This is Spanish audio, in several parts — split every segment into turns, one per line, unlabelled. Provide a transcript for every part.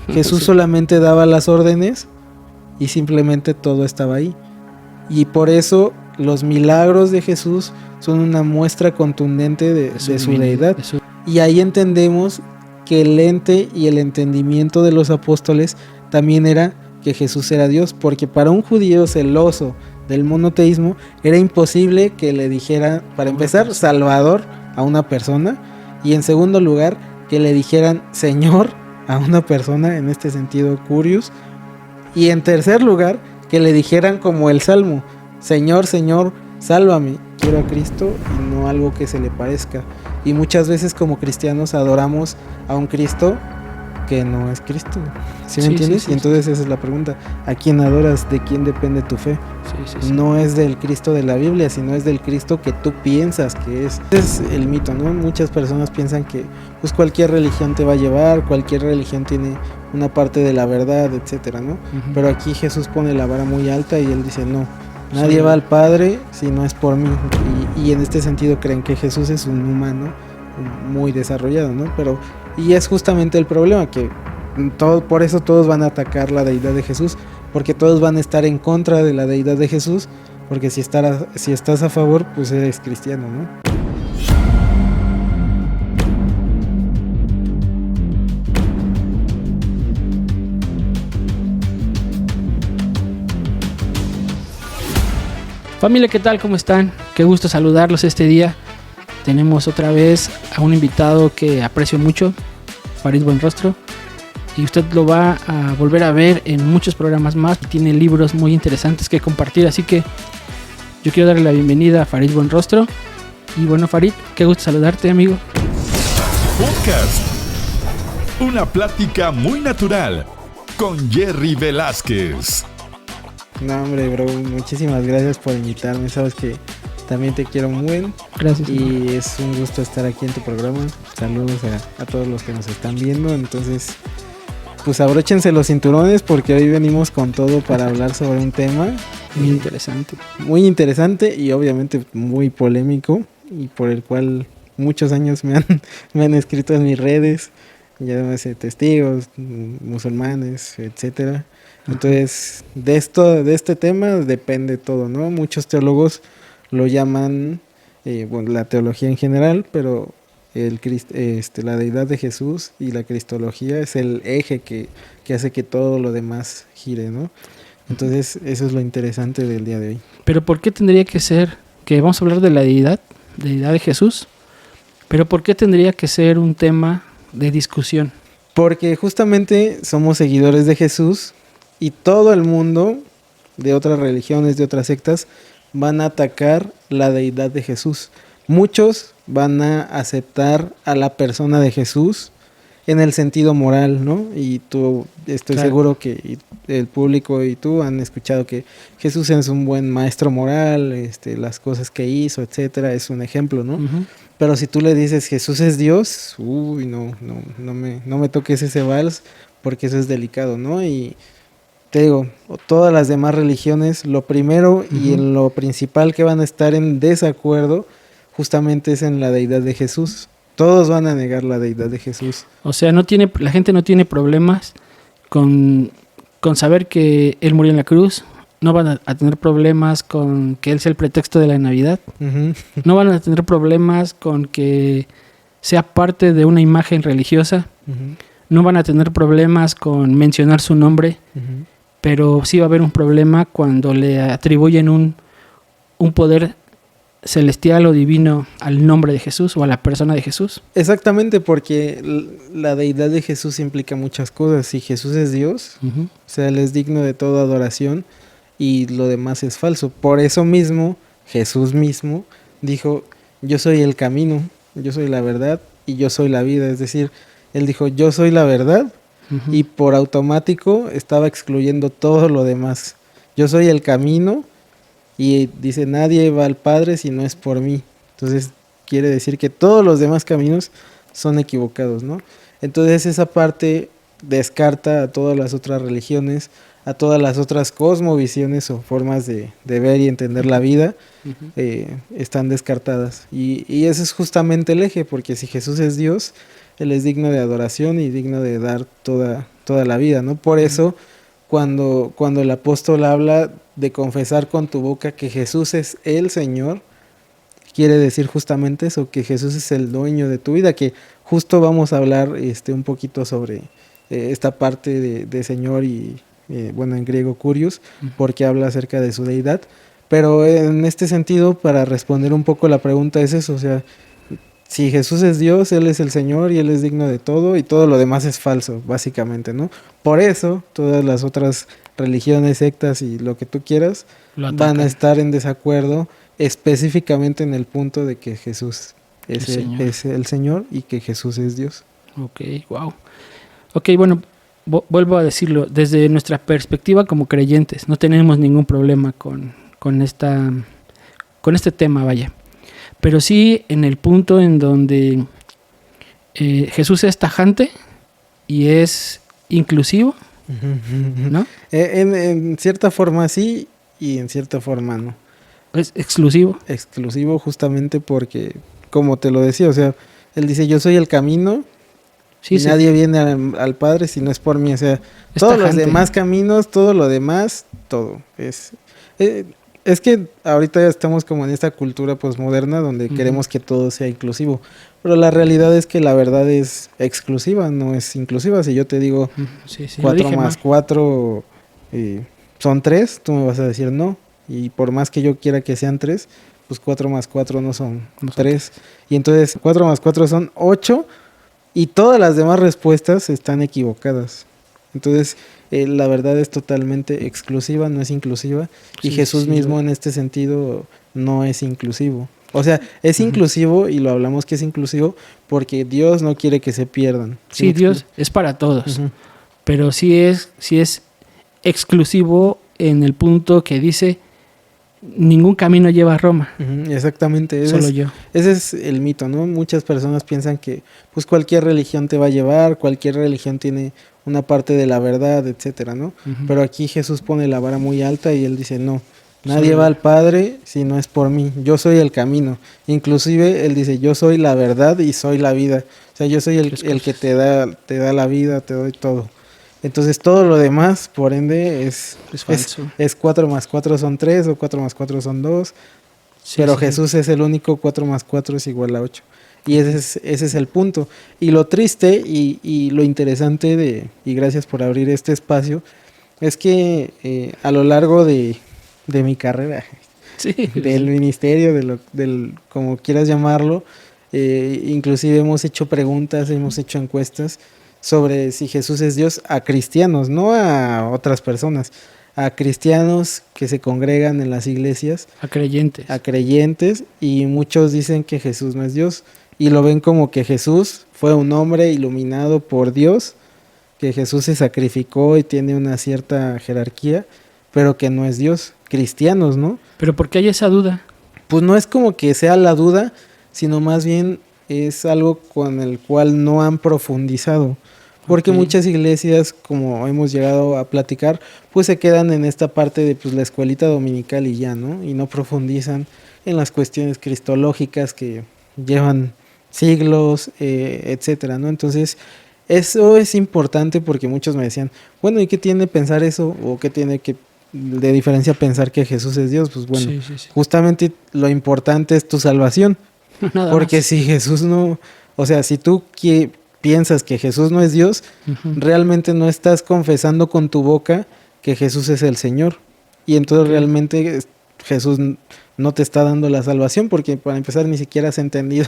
Jesús
Sí.
solamente daba las órdenes y simplemente todo estaba ahí. Y por eso los milagros de Jesús son una muestra contundente de su deidad. Y ahí entendemos que el ente y el entendimiento de los apóstoles también era que Jesús era Dios, porque para un judío celoso del monoteísmo era imposible que le dijera, para empezar, Salvador a una persona, y en segundo lugar, que le dijeran Señor a una persona, en este sentido Curious, y en tercer lugar, que le dijeran como el Salmo, Señor, Señor, sálvame, quiero a Cristo y no algo que se le parezca. Y muchas veces como cristianos adoramos a un Cristo que no es Cristo. ¿Sí me entiendes? Y entonces esa es la pregunta. ¿A quién adoras? ¿De quién depende tu fe? No es del Cristo de la Biblia, sino es del Cristo que tú piensas que es. Ese es el mito, ¿no? Muchas personas piensan que pues cualquier religión te va a llevar, cualquier religión tiene una parte de la verdad, etcétera, ¿no? Pero aquí Jesús pone la vara muy alta y él dice, no, nadie va al Padre si no es por mí. Y en este sentido creen que Jesús es un humano muy desarrollado, ¿no? Pero, y es justamente el problema, que por eso todos van a atacar la deidad de Jesús, porque todos van a estar en contra de la deidad de Jesús, porque si estás a favor, pues eres cristiano, ¿no?
Familia, ¿qué tal? ¿Cómo están? Qué gusto saludarlos este día. Tenemos otra vez a un invitado que aprecio mucho, Farid Buenrostro, y usted lo va a volver a ver en muchos programas más. Tiene libros muy interesantes que compartir, así que yo quiero darle la bienvenida a Farid Buenrostro. Y bueno, Farid, qué gusto saludarte, amigo.
Podcast. Una plática muy natural con Jerry Velázquez.
No, hombre, bro, muchísimas gracias por invitarme. Sabes que también te quiero muy bien.
Gracias.
Y es un gusto estar aquí en tu programa. Saludos a todos los que nos están viendo. Entonces, pues abróchense los cinturones porque hoy venimos con todo para hablar sobre un tema
muy interesante.
Muy interesante y obviamente muy polémico, y por el cual muchos años me han escrito en mis redes, ya me sé, testigos, musulmanes, etcétera. Entonces, de este tema depende todo, ¿no? Muchos teólogos lo llaman, la teología en general, pero la deidad de Jesús y la cristología es el eje que hace que todo lo demás gire, ¿no? Entonces, eso es lo interesante del día de hoy.
Pero ¿por qué tendría que ser, que vamos a hablar de la deidad de Jesús, pero por qué tendría que ser un tema de discusión?
Porque justamente somos seguidores de Jesús y todo el mundo de otras religiones, de otras sectas, van a atacar la deidad de Jesús. Muchos van a aceptar a la persona de Jesús en el sentido moral, ¿no? Y tú, estoy seguro que el público y tú han escuchado que Jesús es un buen maestro moral, las cosas que hizo, etcétera, es un ejemplo, ¿no? Uh-huh. Pero si tú le dices Jesús es Dios, no me toques ese vals, porque eso es delicado, ¿no? Y te digo, todas las demás religiones, lo primero y en lo principal que van a estar en desacuerdo justamente es en la deidad de Jesús. Todos van a negar la deidad de Jesús.
O sea, la gente no tiene problemas con saber que Él murió en la cruz. No van a tener problemas con que Él sea el pretexto de la Navidad. Uh-huh. No van a tener problemas con que sea parte de una imagen religiosa. Uh-huh. No van a tener problemas con mencionar su nombre. Uh-huh. Pero sí va a haber un problema cuando le atribuyen un poder celestial o divino al nombre de Jesús o a la persona de Jesús.
Exactamente, porque la deidad de Jesús implica muchas cosas. Si Jesús es Dios, uh-huh, o sea, Él es digno de toda adoración y lo demás es falso. Por eso mismo, Jesús mismo dijo, yo soy el camino, yo soy la verdad y yo soy la vida. Es decir, Él dijo, yo soy la verdad, uh-huh, y por automático estaba excluyendo todo lo demás. Yo soy el camino. Y dice, nadie va al Padre si no es por mí. Entonces quiere decir que todos los demás caminos son equivocados, ¿no? Entonces esa parte descarta a todas las otras religiones, a todas las otras cosmovisiones o formas de ver y entender la vida, uh-huh, están descartadas. Y ese es justamente el eje, porque si Jesús es Dios, Él es digno de adoración y digno de dar toda toda la vida, ¿no? Por eso, cuando el apóstol habla de confesar con tu boca que Jesús es el Señor, quiere decir justamente eso, que Jesús es el dueño de tu vida, que justo vamos a hablar un poquito sobre esta parte de Señor y, en griego Kurios, porque habla acerca de su deidad. Pero en este sentido, para responder un poco la pregunta es eso, o sea, si Jesús es Dios, Él es el Señor y Él es digno de todo y todo lo demás es falso, básicamente, ¿no? Por eso, todas las otras religiones, sectas y lo que tú quieras van a estar en desacuerdo específicamente en el punto de que Jesús es el Señor y que Jesús es Dios.
Ok, wow. Ok, bueno, vuelvo a decirlo, desde nuestra perspectiva como creyentes, no tenemos ningún problema con este tema, vaya. Pero sí en el punto en donde Jesús es tajante y es inclusivo, ¿no?
En cierta forma sí y en cierta forma no.
Es exclusivo.
Exclusivo justamente porque, como te lo decía, o sea, Él dice, yo soy el camino y nadie viene al Padre si no es por mí. O sea, es todos tajante. Los demás caminos, todo lo demás, todo. Es que ahorita ya estamos como en esta cultura posmoderna donde queremos que todo sea inclusivo. Pero la realidad es que la verdad es exclusiva, no es inclusiva. Si yo te digo 4 más 4 son 3, tú me vas a decir no. Y por más que yo quiera que sean 3, pues 4 más 4 no son 3. Y entonces 4 más 4 son 8 y todas las demás respuestas están equivocadas. Entonces la verdad es totalmente exclusiva, no es inclusiva. Y Jesús mismo en este sentido no es inclusivo. O sea, es inclusivo y lo hablamos que es inclusivo porque Dios no quiere que se pierdan.
Sí, Dios es para todos. Pero sí es exclusivo en el punto que dice ningún camino lleva a Roma.
Exactamente.
Solo yo.
Ese es el mito, ¿no? Muchas personas piensan que pues cualquier religión te va a llevar, cualquier religión tiene una parte de la verdad, etcétera, ¿no? Pero aquí Jesús pone la vara muy alta y Él dice, no, nadie va al Padre si no es por mí. Yo soy el camino. Inclusive Él dice, yo soy la verdad y soy la vida. O sea, yo soy el que te da la vida, te doy todo. Entonces todo lo demás, por ende, es falso. Es 4 más 4 son 3 o 4 más 4 son 2. Pero Jesús es el único, 4 más 4 es igual a 8. Y ese es el punto. Y lo triste y lo interesante y gracias por abrir este espacio, es que a lo largo de mi carrera, del ministerio, del como quieras llamarlo, inclusive hemos hecho preguntas, hemos hecho encuestas sobre si Jesús es Dios a cristianos, no a otras personas, a cristianos que se congregan en las iglesias.
A creyentes,
y muchos dicen que Jesús no es Dios, y lo ven como que Jesús fue un hombre iluminado por Dios, que Jesús se sacrificó y tiene una cierta jerarquía, pero que no es Dios. Cristianos, ¿no?
¿Pero por qué hay esa duda?
Pues no es como que sea la duda, sino más bien es algo con el cual no han profundizado. Porque muchas iglesias, como hemos llegado a platicar, pues se quedan en esta parte de pues la escuelita dominical y ya, ¿no? Y no profundizan en las cuestiones cristológicas que llevan siglos, etcétera, ¿no? Entonces, eso es importante porque muchos me decían, bueno, ¿y qué tiene pensar eso? ¿O qué tiene que de diferencia pensar que Jesús es Dios? Pues bueno, justamente lo importante es tu salvación. Porque más. Si Jesús no, o sea, si tú piensas que Jesús no es Dios, realmente no estás confesando con tu boca que Jesús es el Señor. Y entonces realmente Jesús no te está dando la salvación, porque para empezar ni siquiera has entendido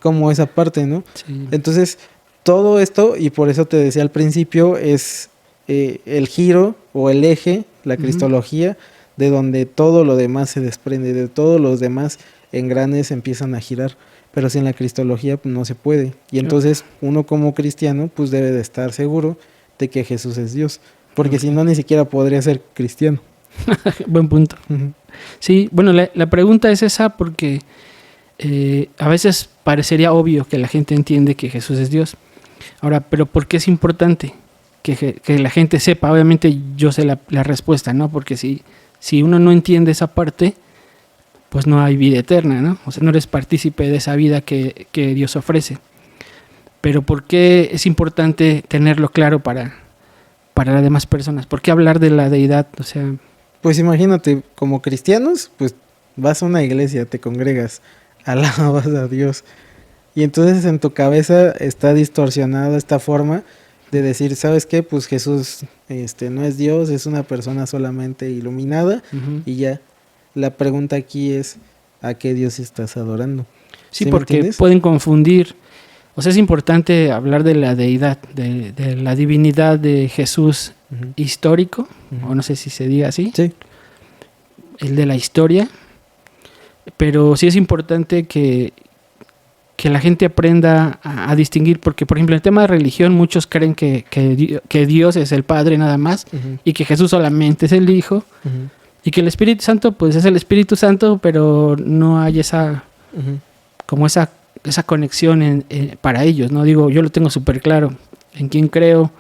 como esa parte, ¿no? Sí. Entonces, todo esto, y por eso te decía al principio, es el giro o el eje, la cristología, de donde todo lo demás se desprende, de todos los demás engranes empiezan a girar. Pero sin la cristología pues, no se puede. Y entonces uno como cristiano pues debe de estar seguro de que Jesús es Dios. Porque si no, ni siquiera podría ser cristiano.
Buen punto. Sí, bueno, la pregunta es esa porque a veces parecería obvio que la gente entiende que Jesús es Dios. Ahora, ¿pero por qué es importante que la gente sepa? Obviamente yo sé la respuesta, ¿no? Porque si uno no entiende esa parte, pues no hay vida eterna, ¿no? O sea, no eres partícipe de esa vida que Dios ofrece. Pero ¿por qué es importante tenerlo claro para para las demás personas? ¿Por qué hablar de la deidad? O sea,
pues imagínate, como cristianos, pues vas a una iglesia, te congregas, alabas a Dios, y entonces en tu cabeza está distorsionada esta forma de decir, ¿sabes qué? Pues Jesús no es Dios, es una persona solamente iluminada, y ya. La pregunta aquí es, ¿a qué Dios estás adorando?
sí, porque pueden confundir. O sea, es importante hablar de la deidad, de la divinidad de Jesús histórico, o no sé si se diga así,
sí,
el de la historia, pero sí es importante que la gente aprenda a distinguir, porque por ejemplo en el tema de religión muchos creen que Dios es el Padre nada más, y que Jesús solamente es el Hijo, y que el Espíritu Santo pues es el Espíritu Santo, pero no hay esa como esa conexión para ellos, ¿no? Digo, yo lo tengo súper claro, en quién creo,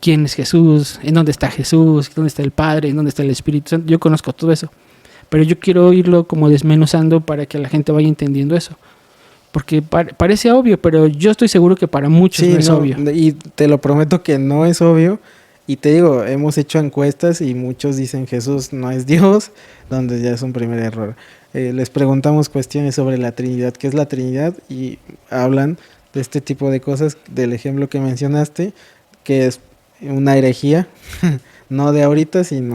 quién es Jesús, en dónde está Jesús, dónde está el Padre, en dónde está el Espíritu Santo. Yo conozco todo eso, pero yo quiero irlo como desmenuzando para que la gente vaya entendiendo eso. Porque parece obvio, pero yo estoy seguro que para muchos
sí,
no es obvio.
Y te lo prometo que no es obvio. Y te digo, hemos hecho encuestas y muchos dicen Jesús no es Dios, donde ya es un primer error. Les preguntamos cuestiones sobre la Trinidad, ¿qué es la Trinidad? Y hablan de este tipo de cosas, del ejemplo que mencionaste, que es una herejía, no de ahorita, sino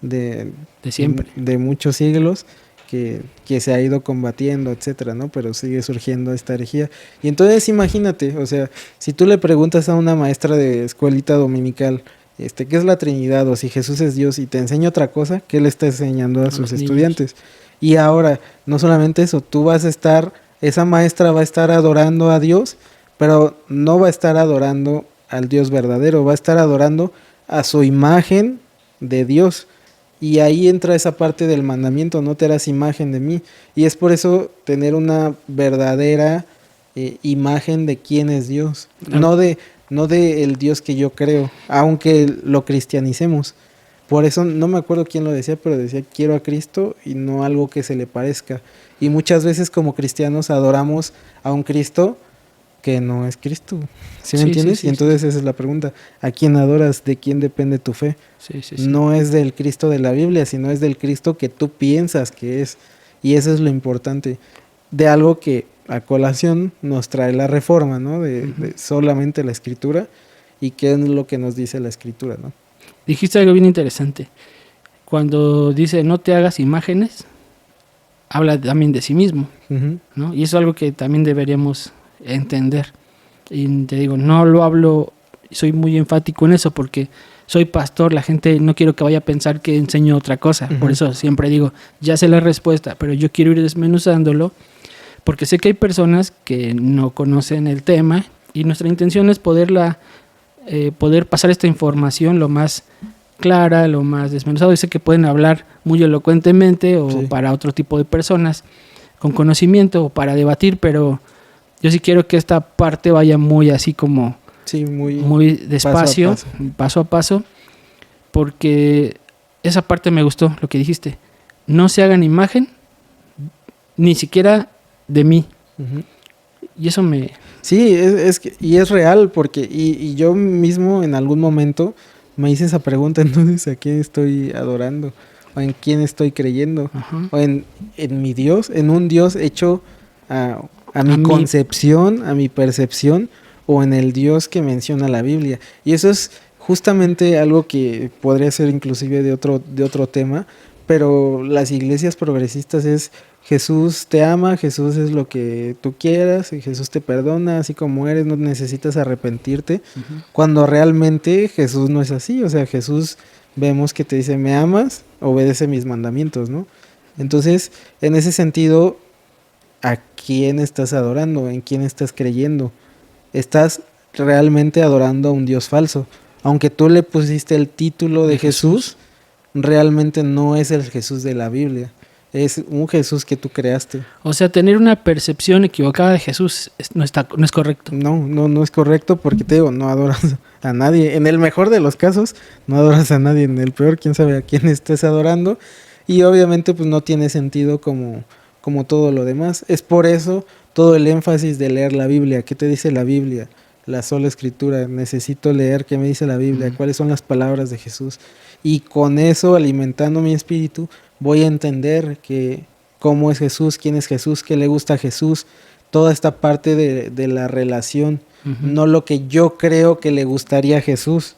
de
siempre,
de muchos siglos, que se ha ido combatiendo, etcétera, ¿no? Pero sigue surgiendo esta herejía. Y entonces imagínate, o sea, si tú le preguntas a una maestra de escuelita dominical, ¿qué es la Trinidad? O si Jesús es Dios y te enseña otra cosa, ¿qué le está enseñando a sus estudiantes? Y ahora, no solamente eso, esa maestra va a estar adorando a Dios, pero no va a estar adorando al Dios verdadero, va a estar adorando a su imagen de Dios. Y ahí entra esa parte del mandamiento, no te harás imagen de mí. Y es por eso tener una verdadera imagen de quién es Dios, no de el Dios que yo creo, aunque lo cristianicemos. Por eso no me acuerdo quién lo decía, pero decía quiero a Cristo y no algo que se le parezca. Y muchas veces como cristianos adoramos a un Cristo que no es Cristo. ¿Sí me entiendes? Y entonces esa es la pregunta. ¿A quién adoras? ¿De quién depende tu fe? No es del Cristo de la Biblia, sino es del Cristo que tú piensas que es. Y eso es lo importante. De algo que a colación nos trae la Reforma, ¿no? De solamente la Escritura. ¿Y qué es lo que nos dice la Escritura, no?
Dijiste algo bien interesante. Cuando dice no te hagas imágenes, habla también de sí mismo, ¿no? Y eso es algo que también deberíamos entender. Y te digo, no lo hablo, soy muy enfático en eso porque soy pastor, la gente no quiero que vaya a pensar que enseño otra cosa, por eso siempre digo, ya sé la respuesta, pero yo quiero ir desmenuzándolo porque sé que hay personas que no conocen el tema y nuestra intención es poder pasar esta información lo más clara, lo más desmenuzado. Y sé que pueden hablar muy elocuentemente o para otro tipo de personas con conocimiento o para debatir, pero yo sí quiero que esta parte vaya muy así como muy despacio, paso a paso, porque esa parte me gustó, lo que dijiste. No se hagan imagen, ni siquiera de mí. Y eso me...
Sí, y es real, porque y yo mismo en algún momento me hice esa pregunta, entonces, ¿a quién estoy adorando? ¿O en quién estoy creyendo? ¿O en mi Dios? ¿En un Dios hecho a mi concepción, a mi percepción? ¿O en el Dios que menciona la Biblia? Y eso es justamente algo que podría ser inclusive de otro tema, pero las iglesias progresistas es Jesús te ama, Jesús es lo que tú quieras, y Jesús te perdona, así como eres, no necesitas arrepentirte, cuando realmente Jesús no es así. O sea, Jesús vemos que te dice, me amas, obedece mis mandamientos, ¿no? Entonces, en ese sentido, ¿a quién estás adorando? ¿En quién estás creyendo? Estás realmente adorando a un Dios falso. Aunque tú le pusiste el título de Jesús, realmente no es el Jesús de la Biblia. Es un Jesús que tú creaste.
O sea, tener una percepción equivocada de Jesús no es correcto.
No es correcto porque te digo, no adoras a nadie. En el mejor de los casos, no adoras a nadie. En el peor, quién sabe a quién estés adorando. Y obviamente pues no tiene sentido como todo lo demás. Es por eso todo el énfasis de leer la Biblia. ¿Qué te dice la Biblia? la sola escritura, necesito leer qué me dice la Biblia, cuáles son las palabras de Jesús. Y con eso, alimentando mi espíritu, voy a entender que cómo es Jesús, quién es Jesús, qué le gusta a Jesús, toda esta parte de la relación, no lo que yo creo que le gustaría a Jesús.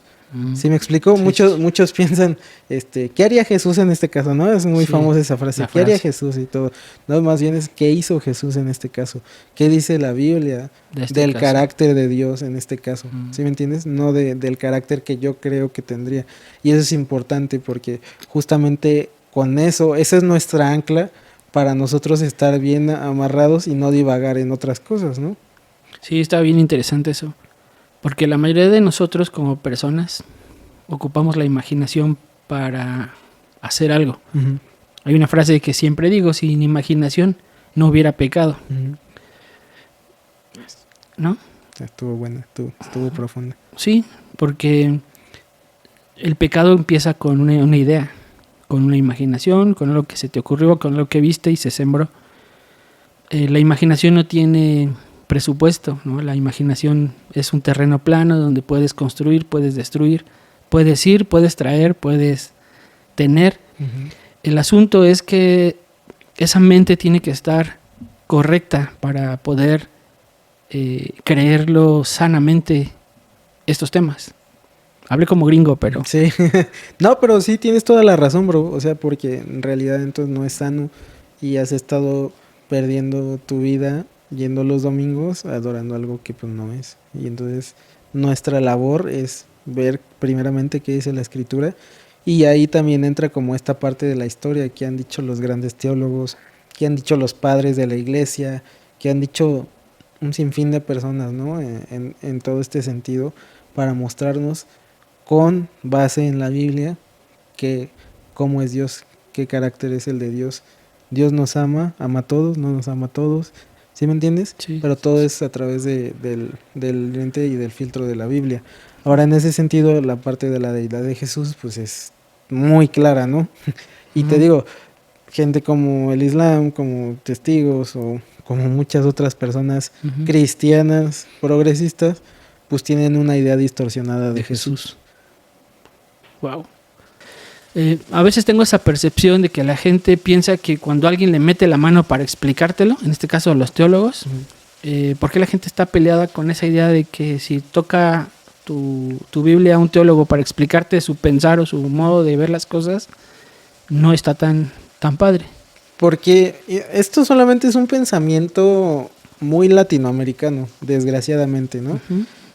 ¿Sí me explico? Sí, muchos piensan, ¿qué haría Jesús en este caso? ¿No? Es muy famosa esa frase, ¿qué haría Jesús? Y todo. No, más bien es, ¿qué hizo Jesús en este caso? ¿Qué dice la Biblia del carácter de Dios en este caso? ¿Sí me entiendes? No del carácter que yo creo que tendría. Y eso es importante porque justamente con eso, esa es nuestra ancla para nosotros estar bien amarrados y no divagar en otras cosas, ¿no?
Sí, está bien interesante eso. Porque la mayoría de nosotros como personas ocupamos la imaginación para hacer algo. Hay una frase que siempre digo, sin imaginación no hubiera pecado. ¿No?
Estuvo buena, estuvo profunda.
Sí, porque el pecado empieza con una idea, con una imaginación, con algo que se te ocurrió, con algo que viste y se sembró. La imaginación no tiene presupuesto, ¿no? La imaginación es un terreno plano donde puedes construir, puedes destruir, puedes ir, puedes traer, puedes tener. El asunto es que esa mente tiene que estar correcta para poder creerlo sanamente estos temas. Hablé como gringo, pero...
Sí, no, pero sí tienes toda la razón, bro, o sea, porque en realidad entonces no es sano y has estado perdiendo tu vida yendo los domingos adorando algo que pues no es. Y entonces nuestra labor es ver primeramente qué dice la escritura, y ahí también entra como esta parte de la historia que han dicho los grandes teólogos, que han dicho los padres de la iglesia, que han dicho un sinfín de personas, ¿no? En todo este sentido, para mostrarnos con base en la Biblia que cómo es Dios, qué carácter es el de Dios. Dios nos ama a todos, no nos ama a todos. ¿Sí me entiendes?
Sí.
Pero todo es a través del lente y del filtro de la Biblia. Ahora, en ese sentido, la parte de la deidad de Jesús, pues es muy clara, ¿no? Y te digo, gente como el Islam, como testigos o como muchas otras personas cristianas, progresistas, pues tienen una idea distorsionada de Jesús.
Wow. A veces tengo esa percepción de que la gente piensa que cuando alguien le mete la mano para explicártelo, en este caso los teólogos, ¿por qué la gente está peleada con esa idea de que si toca tu Biblia a un teólogo para explicarte su pensar o su modo de ver las cosas, no está tan padre?
Porque esto solamente es un pensamiento muy latinoamericano, desgraciadamente, ¿no?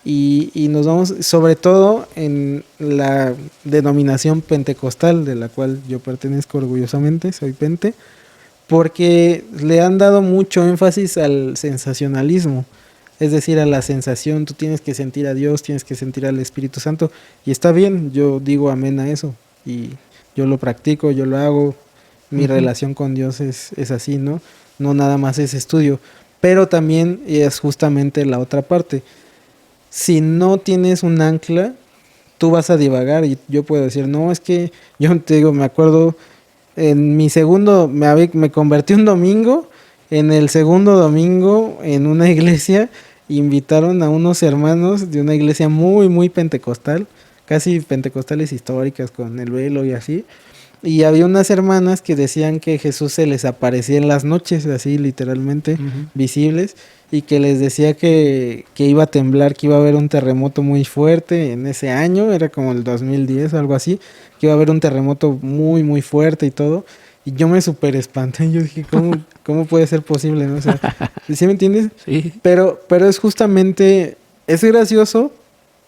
Y nos vamos, sobre todo en la denominación pentecostal, de la cual yo pertenezco orgullosamente, soy pente, porque le han dado mucho énfasis al sensacionalismo, es decir, a la sensación. Tú tienes que sentir a Dios, tienes que sentir al Espíritu Santo, y está bien, yo digo amén a eso, y yo lo practico, yo lo hago, mi relación con Dios es así, ¿no? No nada más es estudio, pero también es justamente la otra parte. Si no tienes un ancla, tú vas a divagar, y yo puedo decir, no, es que yo te digo, me acuerdo, en mi segundo, me convertí un domingo, en el segundo domingo en una iglesia, invitaron a unos hermanos de una iglesia muy, muy pentecostal, casi pentecostales históricas con el velo y así, y había unas hermanas que decían que Jesús se les aparecía en las noches, así literalmente, visibles, y que les decía que iba a temblar, que iba a haber un terremoto muy fuerte en ese año, era como el 2010 o algo así, que iba a haber un terremoto muy, muy fuerte y todo, y yo me súper espanté, yo dije, ¿cómo puede ser posible? ¿No? O sea, ¿sí me entiendes?
Sí.
Pero es justamente, es gracioso,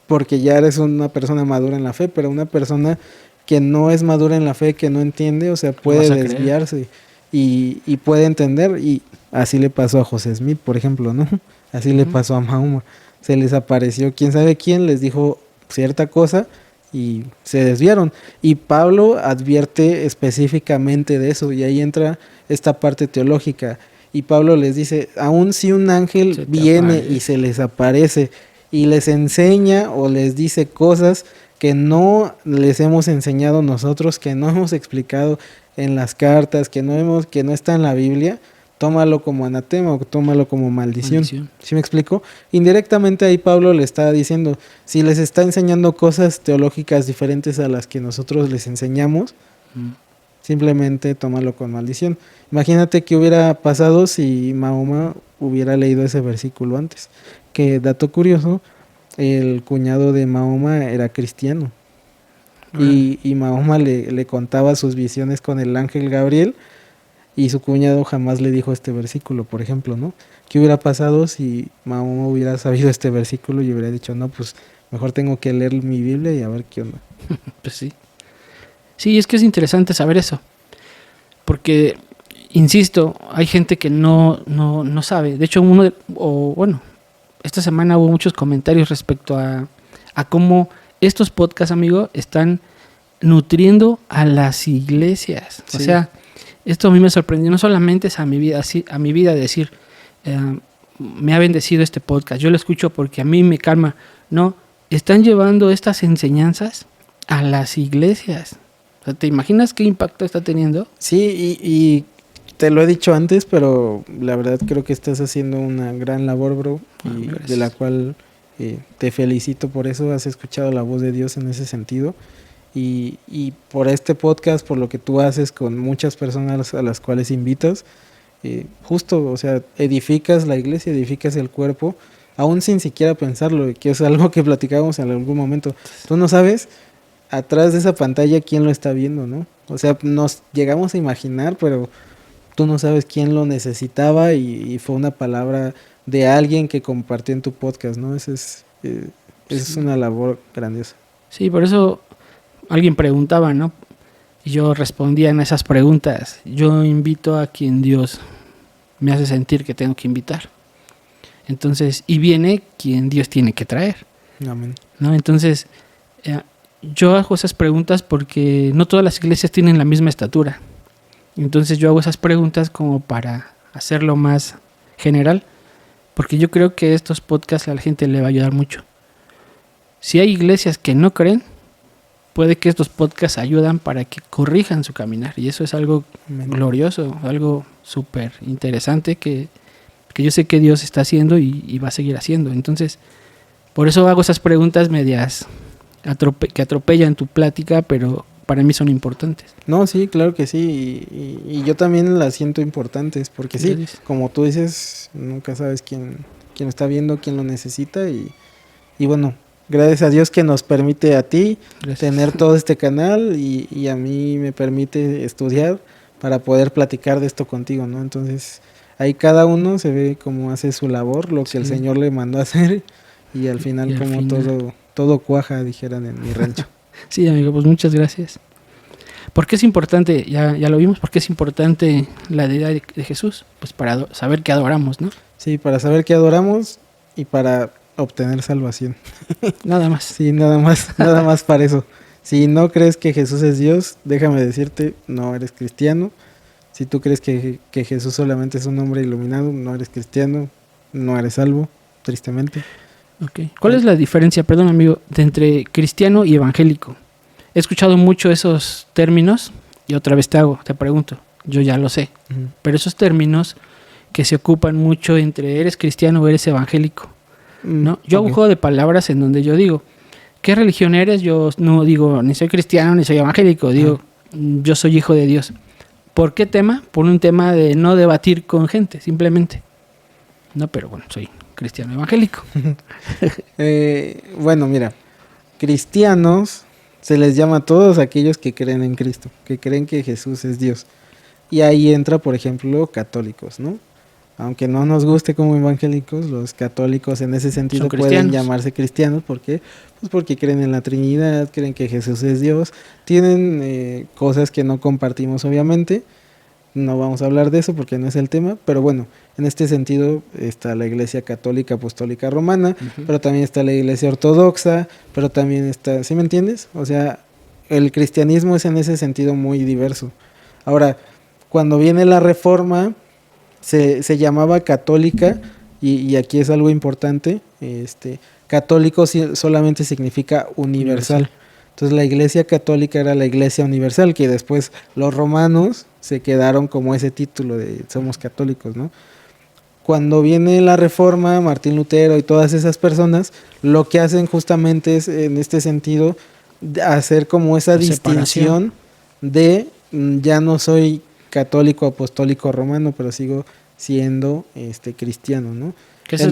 porque ya eres una persona madura en la fe, pero una persona que no es madura en la fe, que no entiende, o sea, puede desviarse y puede entender, y así le pasó a José Smith, por ejemplo, ¿no? Así le pasó a Mahoma. Se les apareció quién sabe quién, les dijo cierta cosa y se desviaron. Y Pablo advierte específicamente de eso, y ahí entra esta parte teológica. Y Pablo les dice, aun si un ángel viene y se les aparece y les enseña o les dice cosas que no les hemos enseñado nosotros, que no hemos explicado en las cartas, que no está en la Biblia, tómalo como anatema o tómalo como maldición. ¿Sí me explico? Indirectamente ahí Pablo le está diciendo, si les está enseñando cosas teológicas diferentes a las que nosotros les enseñamos, simplemente tómalo con maldición. Imagínate qué hubiera pasado si Mahoma hubiera leído ese versículo antes. Que, dato curioso, el cuñado de Mahoma era cristiano. Y Mahoma le contaba sus visiones con el ángel Gabriel, y su cuñado jamás le dijo este versículo, por ejemplo, ¿no? ¿Qué hubiera pasado si Mahoma hubiera sabido este versículo y hubiera dicho, no, pues mejor tengo que leer mi Biblia y a ver qué onda?
Pues sí. Sí, es que es interesante saber eso. Porque, insisto, hay gente que no sabe. De hecho, esta semana hubo muchos comentarios respecto a cómo estos podcasts, amigo, están nutriendo a las iglesias. Sí. O sea, esto a mí me sorprendió. No solamente es a mi vida decir, me ha bendecido este podcast. Yo lo escucho porque a mí me calma. No, están llevando estas enseñanzas a las iglesias. O sea, ¿te imaginas qué impacto está teniendo?
Sí, y te lo he dicho antes, pero la verdad creo que estás haciendo una gran labor, bro, y de la cual te felicito por eso. Has escuchado la voz de Dios en ese sentido, y por este podcast, por lo que tú haces con muchas personas a las cuales invitas, justo, o sea, edificas la iglesia, edificas el cuerpo, aún sin siquiera pensarlo, que es algo que platicábamos en algún momento. Tú no sabes atrás de esa pantalla quién lo está viendo, ¿no? O sea, nos llegamos a imaginar, pero tú no sabes quién lo necesitaba, y fue una palabra de alguien que compartió en tu podcast, ¿no? Es una labor grandiosa.
Sí, por eso alguien preguntaba, ¿no? Y yo respondía en esas preguntas. Yo invito a quien Dios me hace sentir que tengo que invitar. Entonces, y viene quien Dios tiene que traer.
Amén.
¿No? Entonces, yo hago esas preguntas porque no todas las iglesias tienen la misma estatura. Entonces yo hago esas preguntas como para hacerlo más general, porque yo creo que estos podcasts a la gente le va a ayudar mucho. Si hay iglesias que no creen, puede que estos podcasts ayudan para que corrijan su caminar, y eso es algo glorioso, algo súper interesante que yo sé que Dios está haciendo y va a seguir haciendo. Entonces, por eso hago esas preguntas medias que atropellan tu plática, pero para mí son importantes. No,
sí, claro que sí, y yo también las siento importantes, porque sí, como tú dices, nunca sabes quién lo está viendo, quién lo necesita, y bueno, gracias a Dios que nos permite a ti tener todo este canal, y a mí me permite estudiar para poder platicar de esto contigo, ¿no? Entonces, ahí cada uno se ve cómo hace su labor, lo que el Señor le mandó a hacer, y al final todo cuaja, dijeran en mi rancho.
Sí, amigo, pues muchas gracias. ¿Por qué es importante? Ya lo vimos. ¿Por qué es importante la deidad de Jesús? Pues para saber que adoramos, ¿no?
Sí, para saber que adoramos y para obtener salvación.
Nada más.
Sí, nada más para eso. Si no crees que Jesús es Dios, déjame decirte, no eres cristiano. Si tú crees que Jesús solamente es un hombre iluminado, no eres cristiano, no eres salvo, tristemente.
Okay. ¿Cuál es la diferencia, perdón amigo, entre cristiano y evangélico? He escuchado mucho esos términos y otra vez te pregunto, yo ya lo sé, pero esos términos que se ocupan mucho entre eres cristiano o eres evangélico, ¿no? Yo hago un juego de palabras en donde yo digo, ¿qué religión eres? Yo no digo ni soy cristiano ni soy evangélico, digo, yo soy hijo de Dios. ¿Por qué tema? Por un tema de no debatir con gente, simplemente. No, pero bueno, soy cristiano evangélico.
Bueno, mira, cristianos se les llama a todos aquellos que creen en Cristo, que creen que Jesús es Dios. Y ahí entra, por ejemplo, católicos, ¿no? Aunque no nos guste como evangélicos, los católicos en ese sentido pueden llamarse cristianos. ¿Por qué? Pues porque creen en la Trinidad, creen que Jesús es Dios, tienen cosas que no compartimos, obviamente. No vamos a hablar de eso porque no es el tema, pero bueno, en este sentido está la Iglesia Católica Apostólica Romana, pero también está la Iglesia Ortodoxa, pero también está, ¿sí me entiendes? O sea, el cristianismo es en ese sentido muy diverso. Ahora, cuando viene la Reforma, se llamaba católica, y aquí es algo importante, católico solamente significa universal. Entonces la Iglesia Católica era la Iglesia Universal, que después los romanos se quedaron como ese título de somos católicos, ¿no? Cuando viene la Reforma, Martín Lutero y todas esas personas, lo que hacen justamente es, en este sentido, hacer como esa distinción de ya no soy católico, apostólico, romano, pero sigo siendo cristiano, ¿no?
Que ese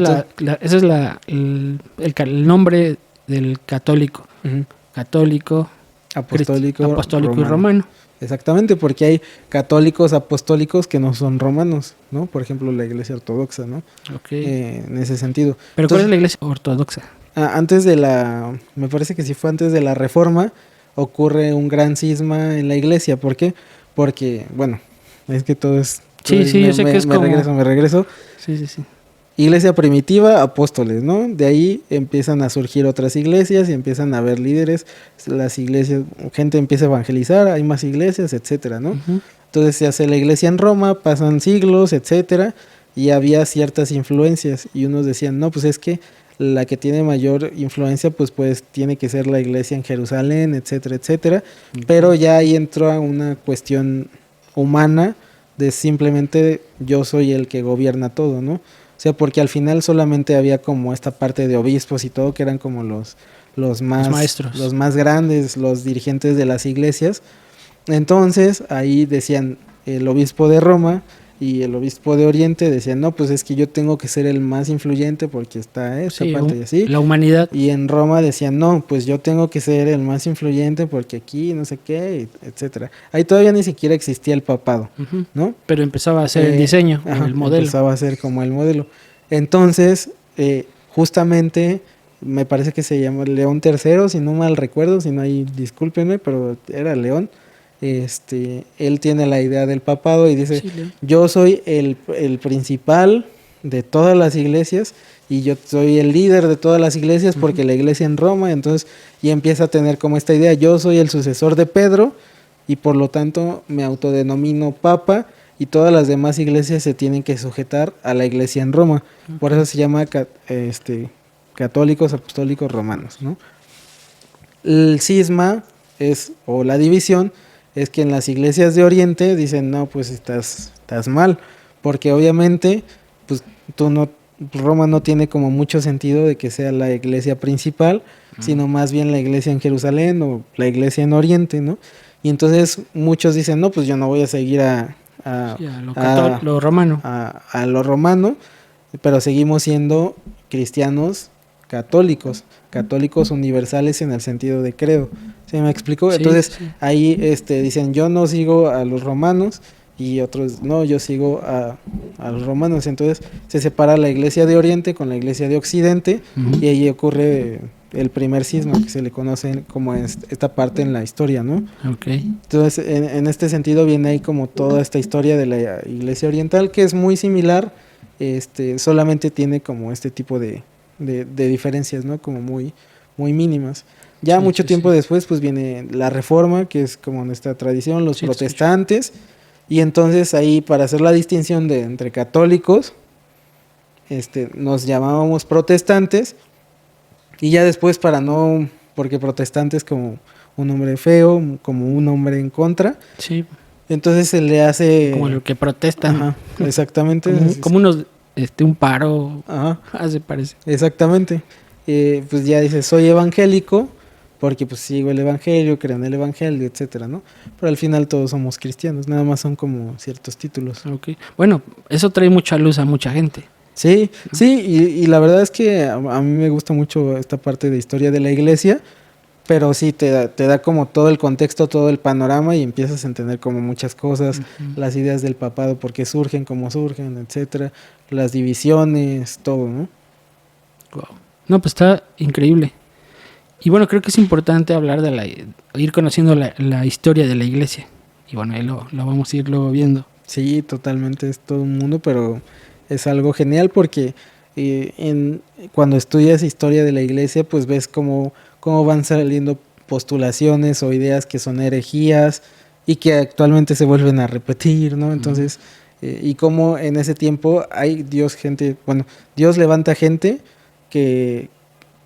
es el nombre del católico.
Uh-huh.
Católico,
apostólico
y romano.
Exactamente, porque hay católicos apostólicos que no son romanos, ¿no? Por ejemplo, la iglesia ortodoxa, ¿no?
Okay.
En ese sentido.
¿Pero cuál es la iglesia ortodoxa?
Me parece que si fue antes de la Reforma, ocurre un gran cisma en la iglesia. ¿Por qué? Porque, bueno, es que todo es...
Sí, yo sé que es como...
Me regreso.
Sí.
Iglesia primitiva, apóstoles, ¿no? De ahí empiezan a surgir otras iglesias y empiezan a haber líderes, las iglesias, gente empieza a evangelizar, hay más iglesias, etcétera, ¿no?
Uh-huh.
Entonces se hace la iglesia en Roma, pasan siglos, etcétera, y había ciertas influencias y unos decían, no, pues es que la que tiene mayor influencia, pues tiene que ser la iglesia en Jerusalén, etcétera, etcétera, uh-huh. Pero ya ahí entró a una cuestión humana de simplemente yo soy el que gobierna todo, ¿no? O sea, porque al final solamente había como esta parte de obispos y todo, que eran como los
maestros,
los más grandes, los dirigentes de las iglesias. Entonces, ahí decían el obispo de Roma y el obispo de Oriente, decían, no, pues es que yo tengo que ser el más influyente porque está esta parte y así.
La humanidad.
Y en Roma decían, no, pues yo tengo que ser el más influyente porque aquí no sé qué, etcétera. Ahí todavía ni siquiera existía el papado, uh-huh. ¿no?
Pero empezaba a ser el diseño, el modelo.
Empezaba a ser como el modelo. Entonces, justamente, me parece que se llama León III, si no mal recuerdo, si no hay, discúlpenme, pero era León. Él tiene la idea del papado y dice, sí, yo soy el principal de todas las iglesias y yo soy el líder de todas las iglesias porque uh-huh. La iglesia en Roma, entonces, y empieza a tener como esta idea, yo soy el sucesor de Pedro y por lo tanto me autodenomino papa y todas las demás iglesias se tienen que sujetar a la iglesia en Roma, uh-huh. Por eso se llama católicos apostólicos romanos, ¿no? El cisma o la división es que en las iglesias de Oriente dicen, no, pues estás mal, porque obviamente, pues Roma no tiene como mucho sentido de que sea la iglesia principal, sino más bien la iglesia en Jerusalén o la iglesia en Oriente, ¿no? Y entonces muchos dicen, no, pues yo no voy a seguir a
lo romano.
A lo romano, pero seguimos siendo cristianos católicos universales en el sentido de credo. ¿Sí me explico? Sí, entonces sí. Ahí dicen, yo no sigo a los romanos y otros, no, yo sigo a los romanos. Entonces se separa la iglesia de Oriente con la iglesia de Occidente, uh-huh. Y ahí ocurre el primer cisma que se le conoce como esta parte en la historia, ¿no?
Okay.
Entonces en este sentido viene ahí como toda esta historia de la iglesia oriental, que es muy similar, solamente tiene como este tipo de diferencias, ¿no? Como muy, muy mínimas. Ya mucho tiempo después pues viene la Reforma, que es como nuestra tradición, los protestantes, y entonces ahí para hacer la distinción entre católicos, nos llamábamos protestantes, y ya después porque protestante es como un nombre feo, como un nombre en contra,
sí.
Entonces se le hace...
Como lo que protestan.
Ajá, exactamente.
como unos, un paro,
ajá.
Se parece.
Exactamente. Pues ya dice, soy evangélico, porque pues sigo el evangelio, creo en el evangelio, etcétera, ¿no? Pero al final todos somos cristianos, nada más son como ciertos títulos.
Okay. Bueno, eso trae mucha luz a mucha gente.
Sí, sí, y la verdad es que a mí me gusta mucho esta parte de historia de la iglesia, pero sí te da como todo el contexto, todo el panorama y empiezas a entender como muchas cosas, uh-huh. Las ideas del papado, por qué surgen, cómo surgen, etcétera, las divisiones, todo, ¿no?
Wow. No, pues está increíble. Y bueno, creo que es importante hablar ir conociendo la historia de la iglesia. Y bueno, ahí lo vamos a ir luego viendo.
Sí, totalmente, es todo un mundo, pero es algo genial porque cuando estudias historia de la iglesia, pues ves cómo van saliendo postulaciones o ideas que son herejías y que actualmente se vuelven a repetir, ¿no? Entonces, y cómo en ese tiempo Dios levanta gente que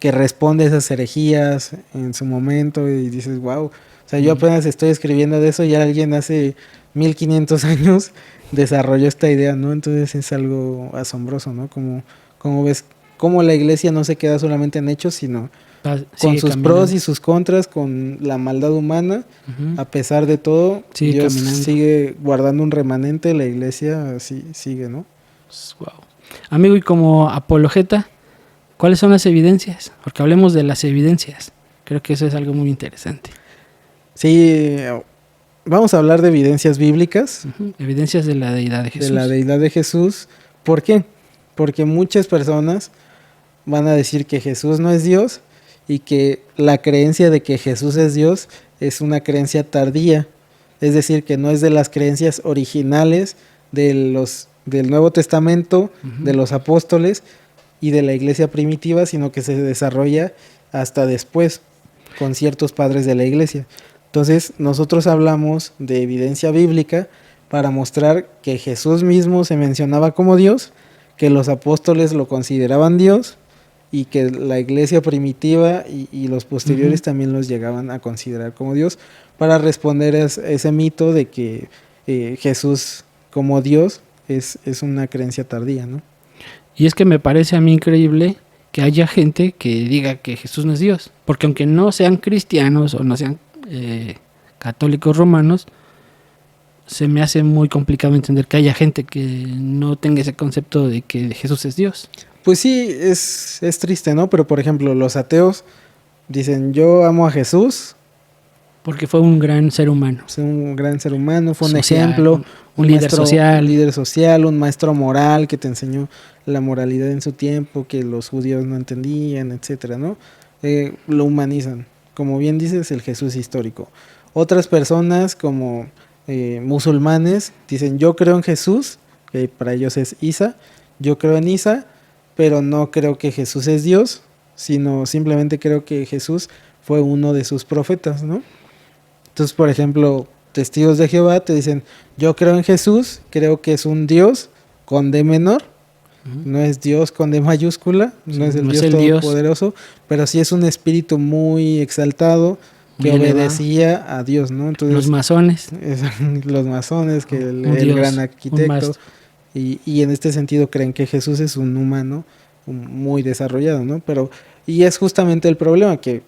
responde a esas herejías en su momento y dices, wow, o sea, yo apenas estoy escribiendo de eso y alguien hace 1500 años desarrolló esta idea, ¿no? Entonces es algo asombroso, ¿no? Como ves, cómo la iglesia no se queda solamente en hechos, sino con sus pros y sus contras, con la maldad humana, a pesar de todo, Dios sigue guardando un remanente, la iglesia sigue, ¿no?
Wow. Amigo, y como apologeta, ¿cuáles son las evidencias? Porque hablemos de las evidencias. Creo que eso es algo muy interesante.
Sí, vamos a hablar de evidencias bíblicas.
Evidencias de la deidad de Jesús.
De la deidad de Jesús. ¿Por qué? Porque muchas personas van a decir que Jesús no es Dios y que la creencia de que Jesús es Dios es una creencia tardía. Es decir, que no es de las creencias originales del Nuevo Testamento, de los apóstoles y de la iglesia primitiva, sino que se desarrolla hasta después con ciertos padres de la iglesia. Entonces, nosotros hablamos de evidencia bíblica para mostrar que Jesús mismo se mencionaba como Dios, que los apóstoles lo consideraban Dios y que la iglesia primitiva y los posteriores también los llegaban a considerar como Dios, para responder a ese mito de que Jesús como Dios es una creencia tardía, ¿no?
Y es que me parece a mí increíble que haya gente que diga que Jesús no es Dios, porque aunque no sean cristianos o no sean católicos romanos, se me hace muy complicado entender que haya gente que no tenga ese concepto de que Jesús es Dios.
Pues sí, es triste, ¿no? Pero por ejemplo, los ateos dicen, yo amo a Jesús.
Porque fue un gran ser humano.
Fue un gran ser humano, fue un
social,
ejemplo.
Un líder social.
Un líder social, un maestro moral que te enseñó la moralidad en su tiempo, que los judíos no entendían, etcétera, ¿no? Lo humanizan. Como bien dices, el Jesús histórico. Otras personas como musulmanes dicen, yo creo en Jesús, que para ellos es Isa, yo creo en Isa, pero no creo que Jesús es Dios, sino simplemente creo que Jesús fue uno de sus profetas, ¿no? Entonces, por ejemplo, testigos de Jehová te dicen, yo creo en Jesús, creo que es un Dios con D menor, no es Dios con D mayúscula, no es el Dios todopoderoso, pero sí es un espíritu muy exaltado que obedecía a Dios, ¿no? Entonces,
los masones.
Los masones, que el gran arquitecto, y en este sentido creen que Jesús es un humano muy desarrollado, ¿no? Y es justamente el problema, que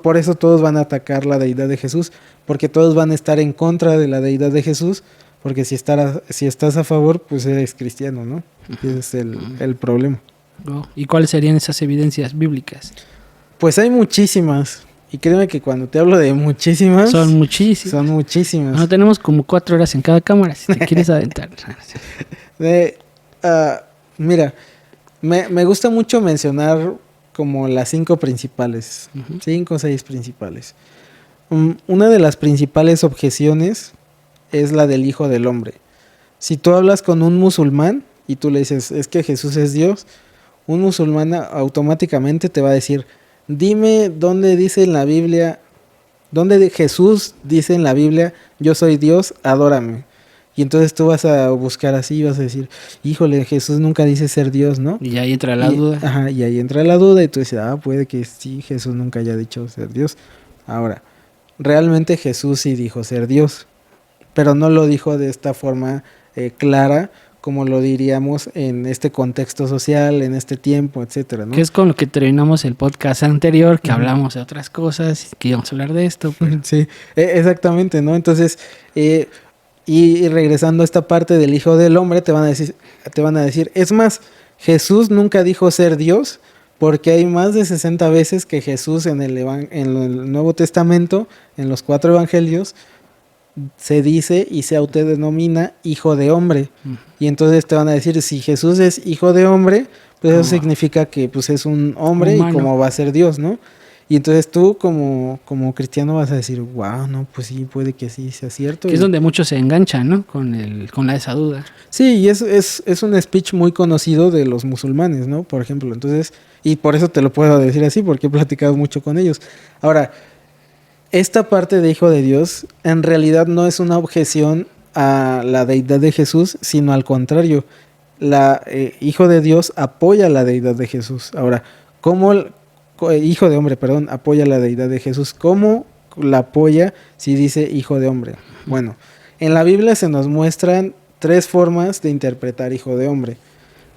por eso todos van a atacar la deidad de Jesús, porque todos van a estar en contra de la deidad de Jesús, porque si estás a favor, pues eres cristiano, ¿no? Ese es el problema.
¿Y cuáles serían esas evidencias bíblicas?
Pues hay muchísimas, y créeme que cuando te hablo de muchísimas...
Son muchísimas. No, tenemos como 4 horas en cada cámara, si te quieres aventar.
Mira, me gusta mucho mencionar como las 5 principales, 5 o 6 principales. Una de las principales objeciones es la del Hijo del Hombre. Si tú hablas con un musulmán y tú le dices, es que Jesús es Dios, un musulmán automáticamente te va a decir, dime dónde dice en la Biblia, dónde Jesús dice en la Biblia, yo soy Dios, adórame. Y entonces tú vas a buscar así y vas a decir, híjole, Jesús nunca dice ser Dios, ¿no?
Y ahí entra la duda.
Ajá, y ahí entra la duda y tú dices, puede que sí, Jesús nunca haya dicho ser Dios. Ahora, realmente Jesús sí dijo ser Dios, pero no lo dijo de esta forma clara, como lo diríamos en este contexto social, en este tiempo, etcétera, ¿no?
Que es con lo que terminamos el podcast anterior, que hablamos de otras cosas, que íbamos a hablar de esto. Pero...
Sí, exactamente, ¿no? Entonces, y regresando a esta parte del Hijo del Hombre, te van a decir, es más, Jesús nunca dijo ser Dios, porque hay más de 60 veces que Jesús en el Nuevo Testamento, en los 4 evangelios, se dice y se autodenomina Hijo de Hombre. Y entonces te van a decir, si Jesús es Hijo de Hombre, pues eso significa que pues es un hombre humano. Y como va a ser Dios, ¿no? Y entonces tú como cristiano vas a decir, wow, no, pues sí, puede que sí sea cierto.
Que es donde muchos se enganchan, ¿no? Con esa duda.
Sí, y es un speech muy conocido de los musulmanes, ¿no? Por ejemplo, entonces, y por eso te lo puedo decir así, porque he platicado mucho con ellos. Ahora, esta parte de Hijo de Dios en realidad no es una objeción a la deidad de Jesús, sino al contrario, Hijo de Dios apoya la deidad de Jesús. Ahora, ¿cómo Hijo de Hombre, apoya la deidad de Jesús? ¿Cómo la apoya si dice Hijo de Hombre? Bueno, En la Biblia se nos muestran 3 formas de interpretar hijo de hombre.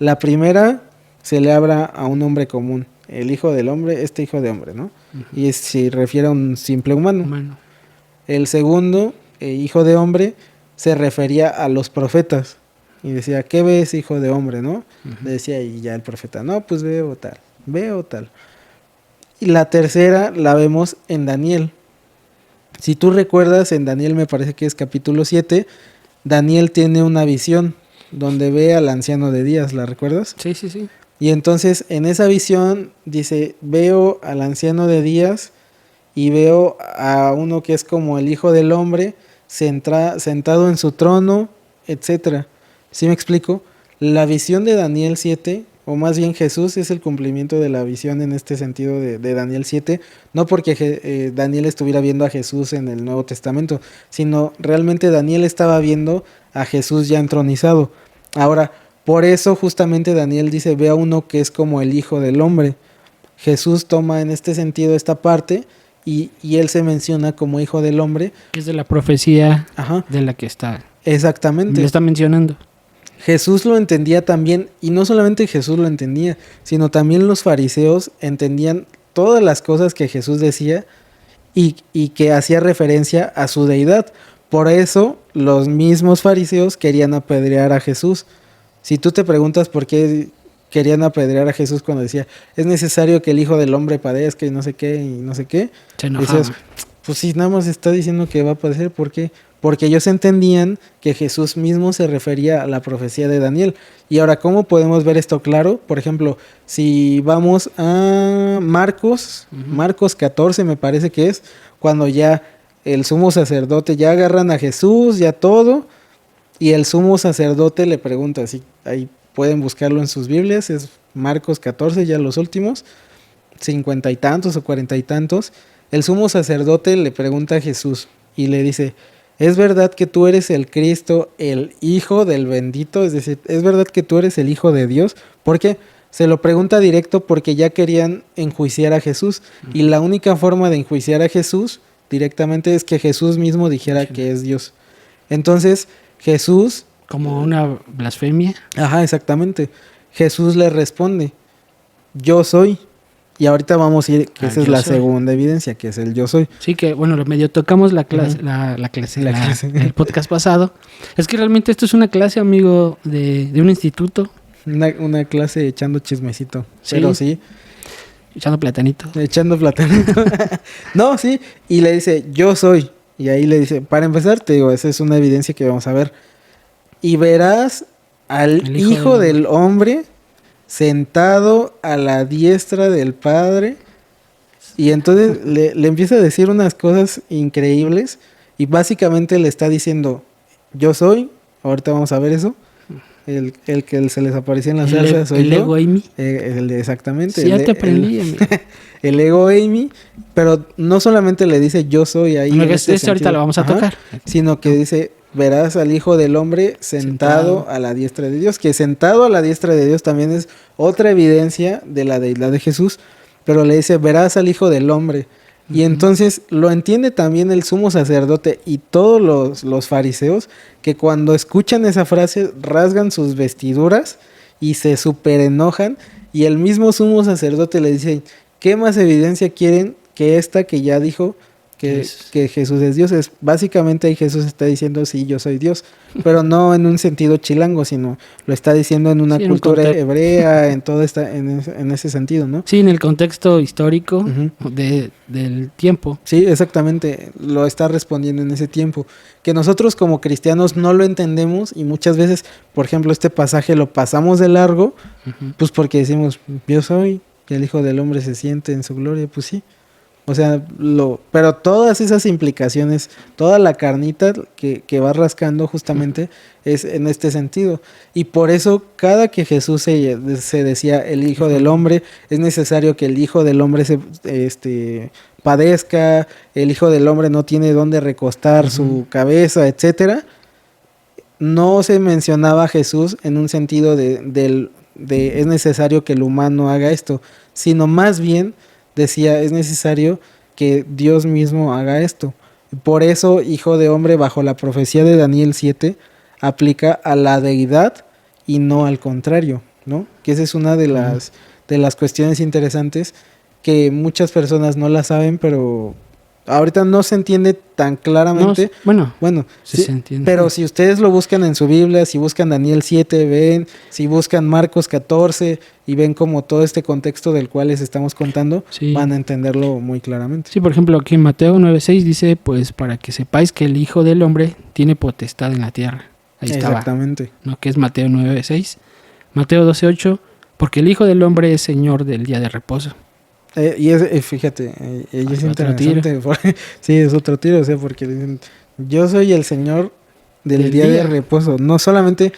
La primera se le habla a un hombre común, el hijo del hombre, este hijo de hombre, ¿no? Uh-huh. Y se refiere a un simple humano. El segundo, hijo de hombre, se refería a los profetas. Y decía, ¿qué ves, hijo de hombre, no? Uh-huh. Le decía, y ya el profeta, no, pues veo tal. Y la tercera la vemos en Daniel. Si tú recuerdas, en Daniel me parece que es capítulo 7, Daniel tiene una visión donde ve al anciano de días, ¿la recuerdas?
Sí.
Y entonces en esa visión dice, veo al anciano de días y veo a uno que es como el hijo del hombre sentado en su trono, etcétera. ¿Sí me explico? La visión de Daniel 7, o más bien Jesús es el cumplimiento de la visión en este sentido de Daniel 7, no porque Daniel estuviera viendo a Jesús en el Nuevo Testamento, sino realmente Daniel estaba viendo a Jesús ya entronizado. Ahora, por eso justamente Daniel dice, ve a uno que es como el hijo del hombre. Jesús toma en este sentido esta parte y él se menciona como hijo del hombre.
Es de la profecía. Ajá. De la que está.
Exactamente.
Le está mencionando.
Jesús lo entendía también, y no solamente Jesús lo entendía, sino también los fariseos entendían todas las cosas que Jesús decía y que hacía referencia a su deidad. Por eso los mismos fariseos querían apedrear a Jesús. Si tú te preguntas por qué querían apedrear a Jesús cuando decía, es necesario que el Hijo del Hombre padezca y no sé qué,
se enojaban.
Dices, pues si nada más está diciendo que va a padecer, ¿por qué? Porque ellos entendían que Jesús mismo se refería a la profecía de Daniel. Y ahora, ¿cómo podemos ver esto claro? Por ejemplo, si vamos a Marcos 14 me parece que es, cuando ya el sumo sacerdote, ya agarran a Jesús, ya todo, y el sumo sacerdote le pregunta, así, ahí pueden buscarlo en sus Biblias, es Marcos 14, ya los últimos, 50 y tantos o 40 y tantos, el sumo sacerdote le pregunta a Jesús y le dice, ¿es verdad que tú eres el Cristo, el Hijo del bendito? Es decir, ¿es verdad que tú eres el Hijo de Dios? ¿Por qué? Se lo pregunta directo porque ya querían enjuiciar a Jesús. Y la única forma de enjuiciar a Jesús directamente es que Jesús mismo dijera que es Dios. Entonces, Jesús...
Como una blasfemia.
Ajá, exactamente. Jesús le responde, yo soy. Y ahorita vamos a ir, que esa es la segunda evidencia, que es el yo soy.
Sí, que bueno, medio tocamos la clase, el podcast pasado. Es que realmente esto es una clase, amigo, de un instituto.
Una clase echando chismecito. Sí. Pero sí.
Echando platanito.
No, sí. Y le dice, yo soy. Y ahí le dice, para empezar, te digo, esa es una evidencia que vamos a ver. Y verás al Hijo del Hombre sentado a la diestra del Padre. Y entonces le empieza a decir unas cosas increíbles. Y básicamente le está diciendo, yo soy. Ahorita vamos a ver eso. El que se les aparecía en la salsa soy
el
yo.
Ego Amy.
Exactamente.
Sí, ya te aprendí, amigo.
El Ego Amy. Pero no solamente le dice yo soy ahí.
No, ahorita lo vamos a tocar.
Sino que dice, verás al Hijo del Hombre sentado a la diestra de Dios. Que sentado a la diestra de Dios también es otra evidencia de la deidad de Jesús. Pero le dice, verás al Hijo del Hombre. Y entonces lo entiende también el sumo sacerdote y todos los fariseos, que cuando escuchan esa frase rasgan sus vestiduras y se súper enojan. Y el mismo sumo sacerdote le dice, ¿qué más evidencia quieren que esta que ya dijo que Jesús es Dios? Básicamente ahí Jesús está diciendo, sí, yo soy Dios, pero no en un sentido chilango, sino lo está diciendo en una cultura hebrea, en todo en ese sentido, ¿no?
Sí, en el contexto histórico del tiempo.
Sí, exactamente, lo está respondiendo en ese tiempo, que nosotros como cristianos no lo entendemos y muchas veces, por ejemplo, este pasaje lo pasamos de largo, pues porque decimos, yo soy, y el Hijo del Hombre se siente en su gloria, pues sí. O sea, pero todas esas implicaciones, toda la carnita que va rascando justamente es en este sentido. Y por eso cada que Jesús se decía el Hijo del Hombre, es necesario que el Hijo del Hombre padezca, el Hijo del Hombre no tiene dónde recostar su cabeza, etcétera. No se mencionaba a Jesús en un sentido de es necesario que el humano haga esto, sino más bien decía, es necesario que Dios mismo haga esto. Por eso, hijo de hombre, bajo la profecía de Daniel 7, aplica a la deidad y no al contrario, ¿no? Que esa es una de las cuestiones interesantes que muchas personas no la saben, pero ahorita no se entiende tan claramente. Bueno, sí,
se entiende.
Pero si ustedes lo buscan en su Biblia, si buscan Daniel 7, ven, si buscan Marcos 14 y ven como todo este contexto del cual les estamos contando,
sí,
van a entenderlo muy claramente.
Sí, por ejemplo, aquí en Mateo 9:6 dice, pues para que sepáis que el Hijo del Hombre tiene potestad en la tierra. Ahí estaba.
Exactamente.
¿No? Que es Mateo 9:6. Mateo 12:8, porque el Hijo del Hombre es Señor del día de reposo.
Fíjate, ella es interesante. Sí, es otro tiro, o sea, porque dicen, yo soy el Señor del día de reposo. No solamente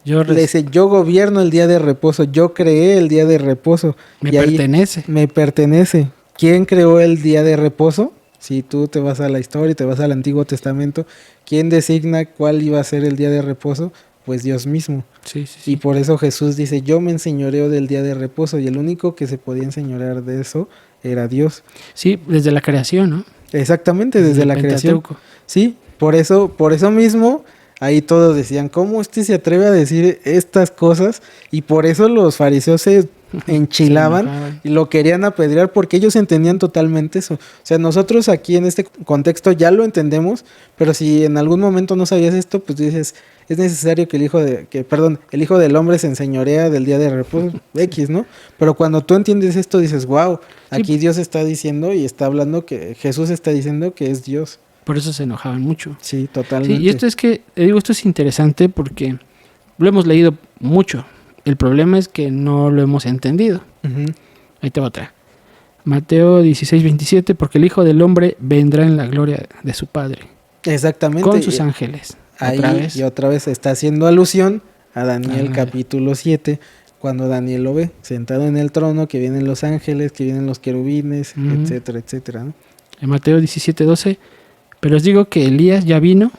le dice, yo gobierno el día de reposo, yo creé el día de reposo.
Me pertenece.
Me pertenece. ¿Quién creó el día de reposo? Si tú te vas a la historia y te vas al Antiguo Testamento, ¿quién designa cuál iba a ser el día de reposo? Pues Dios mismo.
Sí.
Y por eso Jesús dice, yo me enseñoreo del día de reposo, y el único que se podía enseñorear de eso era Dios.
Sí, desde la creación, ¿no?
Exactamente, desde la creación. Sí, por eso mismo, ahí todos decían, ¿cómo se atreve a decir estas cosas? Y por eso los fariseos se enchilaban y lo querían apedrear, porque ellos entendían totalmente eso. O sea, nosotros aquí en este contexto ya lo entendemos, pero si en algún momento no sabías esto, pues dices, es necesario que el Hijo del Hombre se enseñorea del día de reposo X, ¿no? Pero cuando tú entiendes esto, dices, wow, aquí sí, Dios está diciendo y está hablando que Jesús está diciendo que es Dios.
Por eso se enojaban mucho.
Sí, totalmente.
Sí, y esto es interesante porque lo hemos leído mucho. El problema es que no lo hemos entendido.
Uh-huh.
Ahí te va otra. Mateo 16:27, porque el Hijo del Hombre vendrá en la gloria de su Padre.
Exactamente.
Con sus ángeles.
Ahí otra vez está haciendo alusión a Daniel capítulo 7, cuando Daniel lo ve sentado en el trono, que vienen los ángeles, que vienen los querubines, etcétera, etcétera, ¿no?
En Mateo 17:12, pero os digo que Elías ya vino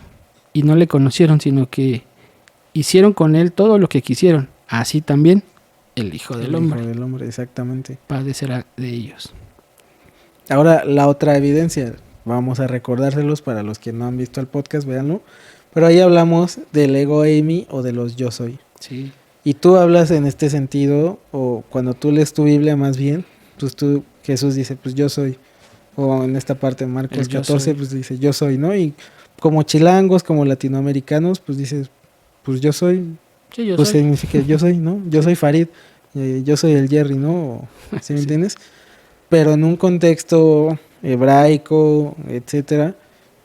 y no le conocieron, sino que hicieron con él todo lo que quisieron. Así también el Hijo del Hombre.
El Hijo del Hombre, exactamente.
Padecerá de ellos.
Ahora, la otra evidencia, vamos a recordárselos para los que no han visto el podcast, véanlo. Pero ahí hablamos del ego eimi o de los yo soy.
Sí.
Y tú hablas en este sentido, o cuando tú lees tu Biblia más bien, pues Jesús dice, pues yo soy. O en esta parte de Marcos 14, pues dice, yo soy, ¿no? Y como chilangos, como latinoamericanos, pues dices, pues yo soy.
Sí, yo
pues
soy.
Significa yo soy, ¿no? Yo soy Farid, yo soy el Jerry, ¿no? ¿Sí me entiendes? Pero en un contexto hebraico, etcétera,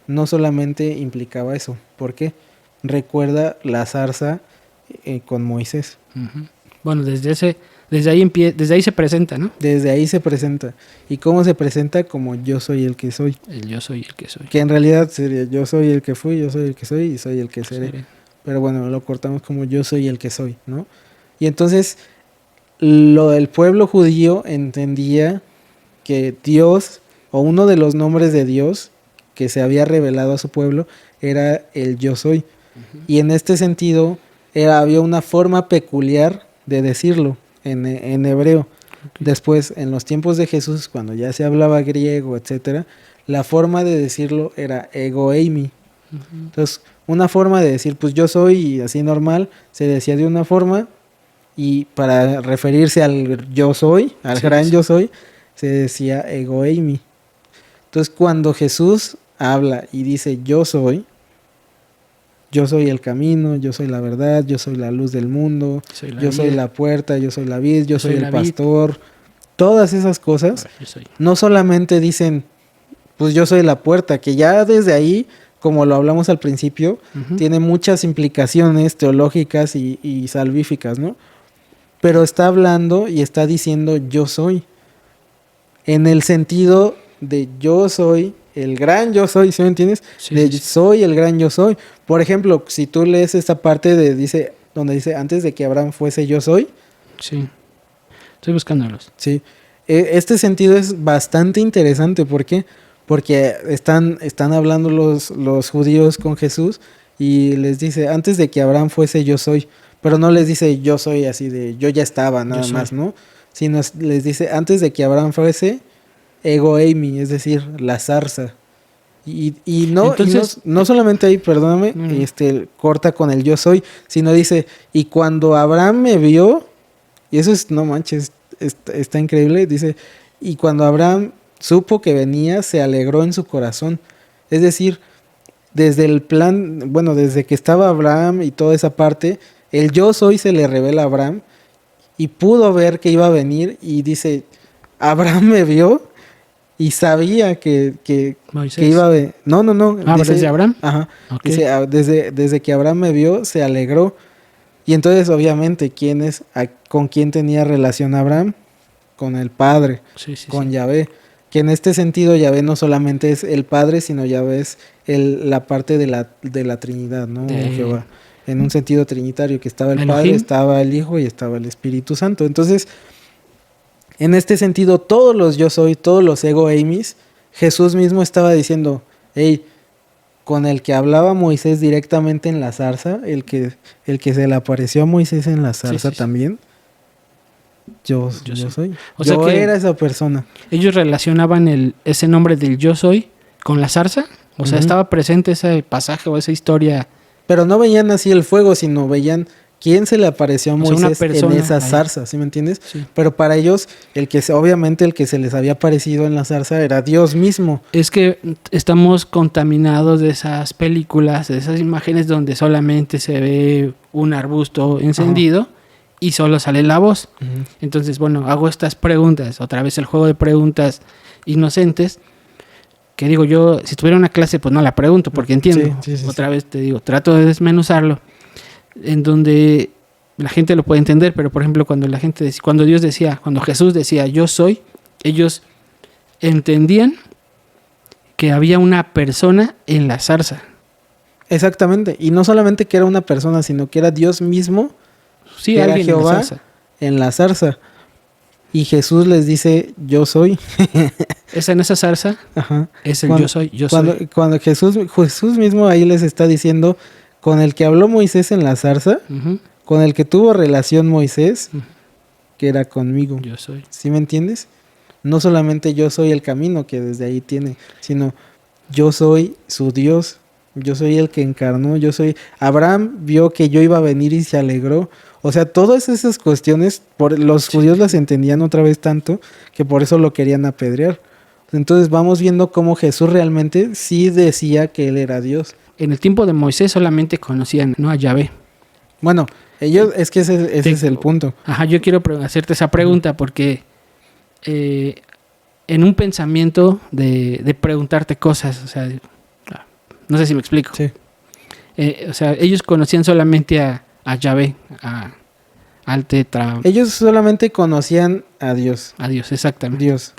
no solamente implicaba eso. ¿Por qué? Recuerda la zarza con Moisés.
Uh-huh. Bueno, desde ahí se presenta, ¿no?
Desde ahí se presenta. ¿Y cómo se presenta? Como yo soy el que soy.
El yo soy el que soy.
Que en realidad sería yo soy el que fui, yo soy el que soy y soy el que seré. Pero bueno, lo cortamos como yo soy el que soy, ¿no? Y entonces el pueblo judío entendía que Dios, o uno de los nombres de Dios que se había revelado a su pueblo, era el yo soy. Uh-huh. Y en este sentido había una forma peculiar de decirlo en hebreo. Okay. Después, en los tiempos de Jesús, cuando ya se hablaba griego, etcétera, la forma de decirlo era ego eimi. Uh-huh. Entonces, una forma de decir, pues yo soy, y así normal, se decía de una forma, y para referirse al yo soy, al gran yo soy, se decía ego eimi. Entonces, cuando Jesús habla y dice yo soy el camino, yo soy la verdad, yo soy la luz del mundo, soy la puerta, yo soy la vid, yo soy el pastor, todas esas cosas, no solamente dicen, pues yo soy la puerta, que ya desde ahí, como lo hablamos al principio, uh-huh, tiene muchas implicaciones teológicas y salvíficas, ¿no? Pero está hablando y está diciendo yo soy, en el sentido de yo soy el gran yo soy, ¿sí me entiendes? Sí. Soy el gran yo soy. Por ejemplo, si tú lees esta parte donde dice antes de que Abraham fuese yo soy.
Sí. Estoy buscándolos.
Sí. Este sentido es bastante interesante. ¿Por qué? Porque están hablando los judíos con Jesús y les dice antes de que Abraham fuese yo soy. Pero no les dice yo soy así de yo ya estaba nada más, ¿no? Sino les dice antes de que Abraham fuese ego eimi, es decir, la zarza. Y no,
Entonces,
no solamente ahí, perdóname, corta con el yo soy, sino dice, y cuando Abraham me vio, y eso es, no manches, está increíble, dice, y cuando Abraham supo que venía, se alegró en su corazón. Es decir, desde el plan, bueno, desde que estaba Abraham y toda esa parte, el yo soy se le revela a Abraham y pudo ver que iba a venir y dice, Abraham me vio y sabía que iba a venir. No.
Dice, ¿desde Abraham?
Ajá.
Okay.
Dice, desde que Abraham me vio, se alegró. Y entonces, obviamente, ¿con quién tenía relación Abraham? Con el Padre, con Yahvé. Que en este sentido Yahvé no solamente es el Padre, sino Yahvé es la parte de la Trinidad, ¿no? Jehová. En un sentido trinitario, que estaba el Padre, estaba el Hijo y estaba el Espíritu Santo. Entonces, en este sentido, todos los yo soy, todos los ego eimis, Jesús mismo estaba diciendo, hey, con el que hablaba Moisés directamente en la zarza, el que se le apareció a Moisés en la zarza también, yo soy.
O sea
yo
que
era esa persona.
Ellos relacionaban ese nombre del yo soy con la zarza. O sea, estaba presente ese pasaje o esa historia.
Pero no veían así el fuego, sino veían quién se le apareció a Moisés en esa zarza, ¿sí me entiendes? Sí. Pero para ellos, obviamente el que se les había aparecido en la zarza era Dios mismo.
Es que estamos contaminados de esas películas, de esas imágenes donde solamente se ve un arbusto encendido y solo sale la voz. Entonces, bueno, hago estas preguntas, otra vez el juego de preguntas inocentes, que digo yo, si tuviera una clase, pues no la pregunto, porque entiendo. Otra vez te digo, trato de desmenuzarlo, en donde la gente lo puede entender, pero por ejemplo, cuando Jesús decía, yo soy, ellos entendían que había una persona en la zarza.
Exactamente, y no solamente que era una persona, sino que era Dios mismo,
que
era Jehová en la zarza. Y Jesús les dice, yo soy.
En esa zarza es el yo soy.
Cuando Jesús mismo ahí les está diciendo, con el que habló Moisés en la zarza, con el que tuvo relación Moisés, que era conmigo.
Yo soy.
¿Sí me entiendes? No solamente yo soy el camino que desde ahí tiene, sino yo soy su Dios, yo soy el que encarnó, yo soy... Abraham vio que yo iba a venir y se alegró. O sea, todas esas cuestiones, los judíos las entendían otra vez tanto que por eso lo querían apedrear. Entonces vamos viendo cómo Jesús realmente sí decía que él era Dios.
En el tiempo de Moisés solamente conocían, ¿no?, a Yahvé.
Bueno, es que ese es el punto.
Ajá, yo quiero hacerte esa pregunta porque en un pensamiento de preguntarte cosas, o sea, no sé si me explico.
Sí.
O sea, ellos conocían solamente a Yahvé, al tetra.
Ellos solamente conocían a Dios.
A Dios, exactamente.
Dios.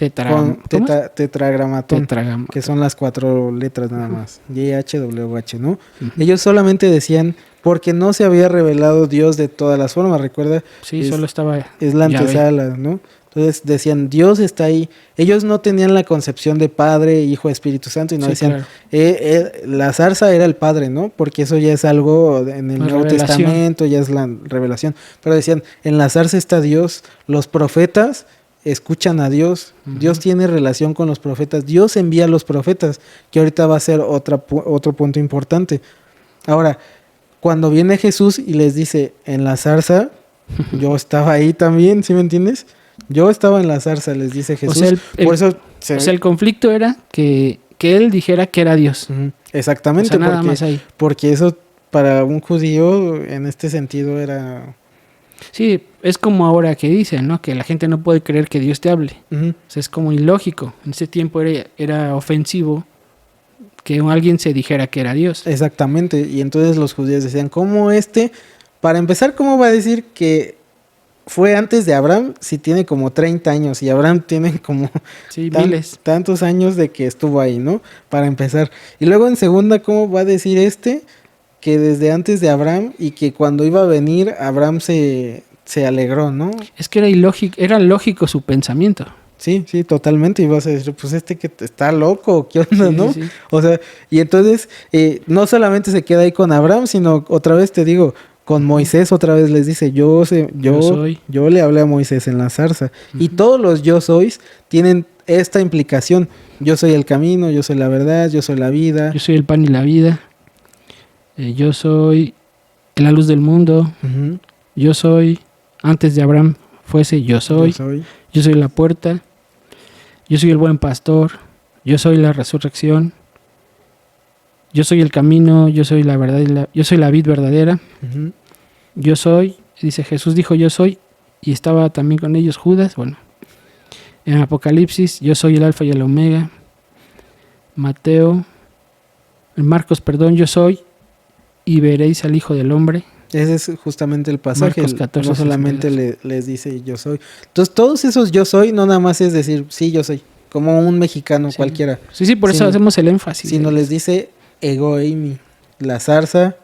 Tetragramatón. Que son las 4 letras nada más. YHWH, ¿no? Ellos solamente decían, porque no se había revelado Dios de todas las formas, ¿recuerda?
Sí, solo estaba
es la antesala, ¿no? Entonces decían, Dios está ahí. Ellos no tenían la concepción de Padre, Hijo, Espíritu Santo, y no decían, claro. La zarza era el Padre, ¿no? Porque eso ya es algo en el Nuevo Testamento, ya es la revelación. Pero decían, en la zarza está Dios, los profetas escuchan a Dios, Dios tiene relación con los profetas, Dios envía a los profetas, que ahorita va a ser otro punto importante. Ahora, cuando viene Jesús y les dice, en la zarza, yo estaba ahí también, ¿sí me entiendes? Yo estaba en la zarza, les dice Jesús.
O sea, el conflicto era que él dijera que era Dios.
Exactamente.
O sea, nada más ahí.
Porque eso para un judío en este sentido era...
Sí, es como ahora que dicen, ¿no? Que la gente no puede creer que Dios te hable. O sea, es como ilógico. En ese tiempo era ofensivo que alguien se dijera que era Dios.
Exactamente. Y entonces los judíos decían, ¿cómo para empezar, cómo va a decir que fue antes de Abraham si tiene como 30 años y Abraham tiene como
miles.
Tantos años de que estuvo ahí, ¿no? Para empezar. Y luego en segunda, ¿cómo va a decir que desde antes de Abraham y que cuando iba a venir Abraham se alegró, ¿no?
Es que era lógico su pensamiento.
Sí, totalmente. Y vas a decir, pues que está loco, ¿qué onda, no?
Sí.
O sea, y entonces no solamente se queda ahí con Abraham, sino otra vez te digo, con Moisés otra vez les dice, yo le hablé a Moisés en la zarza. Y todos los yo sois tienen esta implicación. Yo soy el camino, yo soy la verdad, yo soy la vida.
Yo soy el pan y la vida. Yo soy la luz del mundo.
Uh-huh.
Yo soy, antes de Abraham fuese, yo soy. Yo soy la puerta. Yo soy el buen pastor. Yo soy la resurrección. Yo soy el camino. Yo soy la verdad. Yo soy la vid verdadera.
Uh-huh.
Yo soy, dice Jesús dijo yo soy, y estaba también con ellos Judas. Bueno, en Apocalipsis, yo soy el alfa y el omega. Marcos, yo soy, y veréis al Hijo del Hombre.
Ese es justamente el pasaje.
Marcos 14,
no solamente les dice yo soy. Entonces todos esos yo soy no nada más es decir sí yo soy, como un mexicano cualquiera.
Sí, por eso hacemos el énfasis.
Sino les dice ego eimi. La zarza,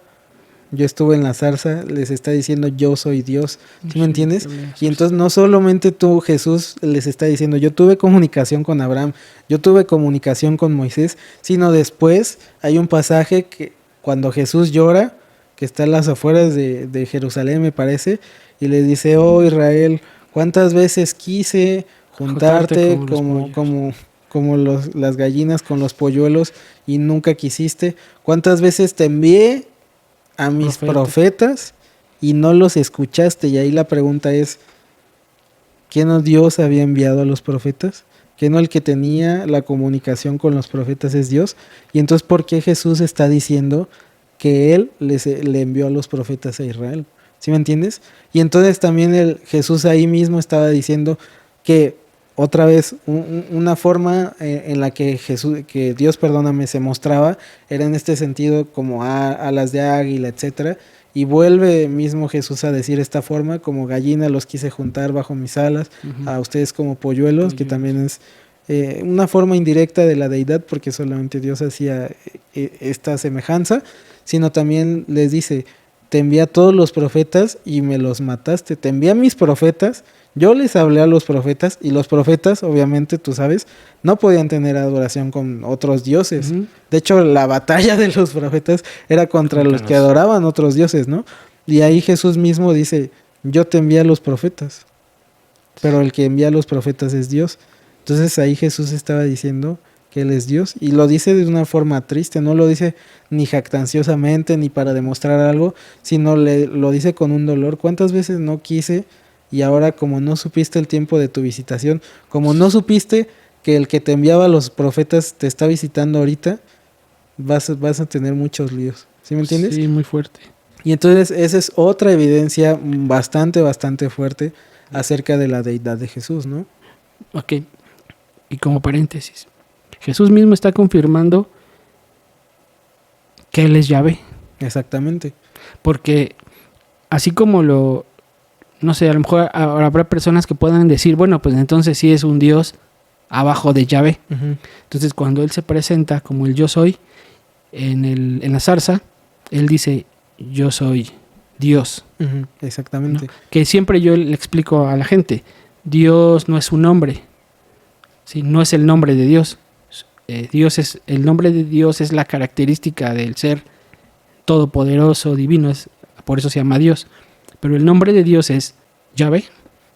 yo estuve en la zarza, les está diciendo yo soy Dios. ¿Sí me entiendes? Y entonces no solamente tú, Jesús, les está diciendo yo tuve comunicación con Abraham, yo tuve comunicación con Moisés, sino después hay un pasaje que cuando Jesús llora, que está en las afueras de Jerusalén, me parece, y le dice, oh Israel, ¿cuántas veces quise juntarte como las gallinas con los polluelos y nunca quisiste? ¿Cuántas veces te envié a mis profetas y no los escuchaste? Y ahí la pregunta es, ¿quién no Dios había enviado a los profetas? ¿Que no el que tenía la comunicación con los profetas es Dios? Y entonces, ¿por qué Jesús está diciendo que Él le envió a los profetas a Israel? ¿Sí me entiendes? Y entonces también Jesús ahí mismo estaba diciendo que, otra vez, una forma en la que Dios, se mostraba, era en este sentido como alas de águila, etcétera. Y vuelve mismo Jesús a decir esta forma, como gallina los quise juntar bajo mis alas, a ustedes como polluelos, que también es una forma indirecta de la deidad, porque solamente Dios hacía esta semejanza, sino también les dice, te envié a todos los profetas y me los mataste, te envié a mis profetas, yo les hablé a los profetas, y los profetas, obviamente, tú sabes, no podían tener adoración con otros dioses. Uh-huh. De hecho, la batalla de los profetas era contra los que adoraban otros dioses, ¿no? Y ahí Jesús mismo dice, yo te envié a los profetas, pero el que envía a los profetas es Dios. Entonces ahí Jesús estaba diciendo que Él es Dios, y lo dice de una forma triste, no lo dice ni jactanciosamente, ni para demostrar algo, sino lo dice con un dolor. ¿Cuántas veces no quise? Y ahora, como no supiste el tiempo de tu visitación, como no supiste que el que te enviaba a los profetas te está visitando ahorita, vas a tener muchos líos. ¿Sí me entiendes?
Sí, muy fuerte.
Y entonces esa es otra evidencia bastante fuerte acerca de la deidad de Jesús, ¿no?
Ok. Y como paréntesis, Jesús mismo está confirmando que Él es Yahvé.
Exactamente.
Porque así como no sé, a lo mejor habrá personas que puedan decir, bueno, pues entonces sí es un Dios abajo de Yahvé. Uh-huh. Entonces, cuando Él se presenta como el yo soy en la zarza, Él dice, yo soy Dios.
Uh-huh. Exactamente.
¿No? Que siempre yo le explico a la gente, Dios no es un nombre, ¿sí? No es el nombre de Dios. El nombre de Dios es la característica del ser todopoderoso, divino, por eso se llama Dios. Pero el nombre de Dios es Yahvé.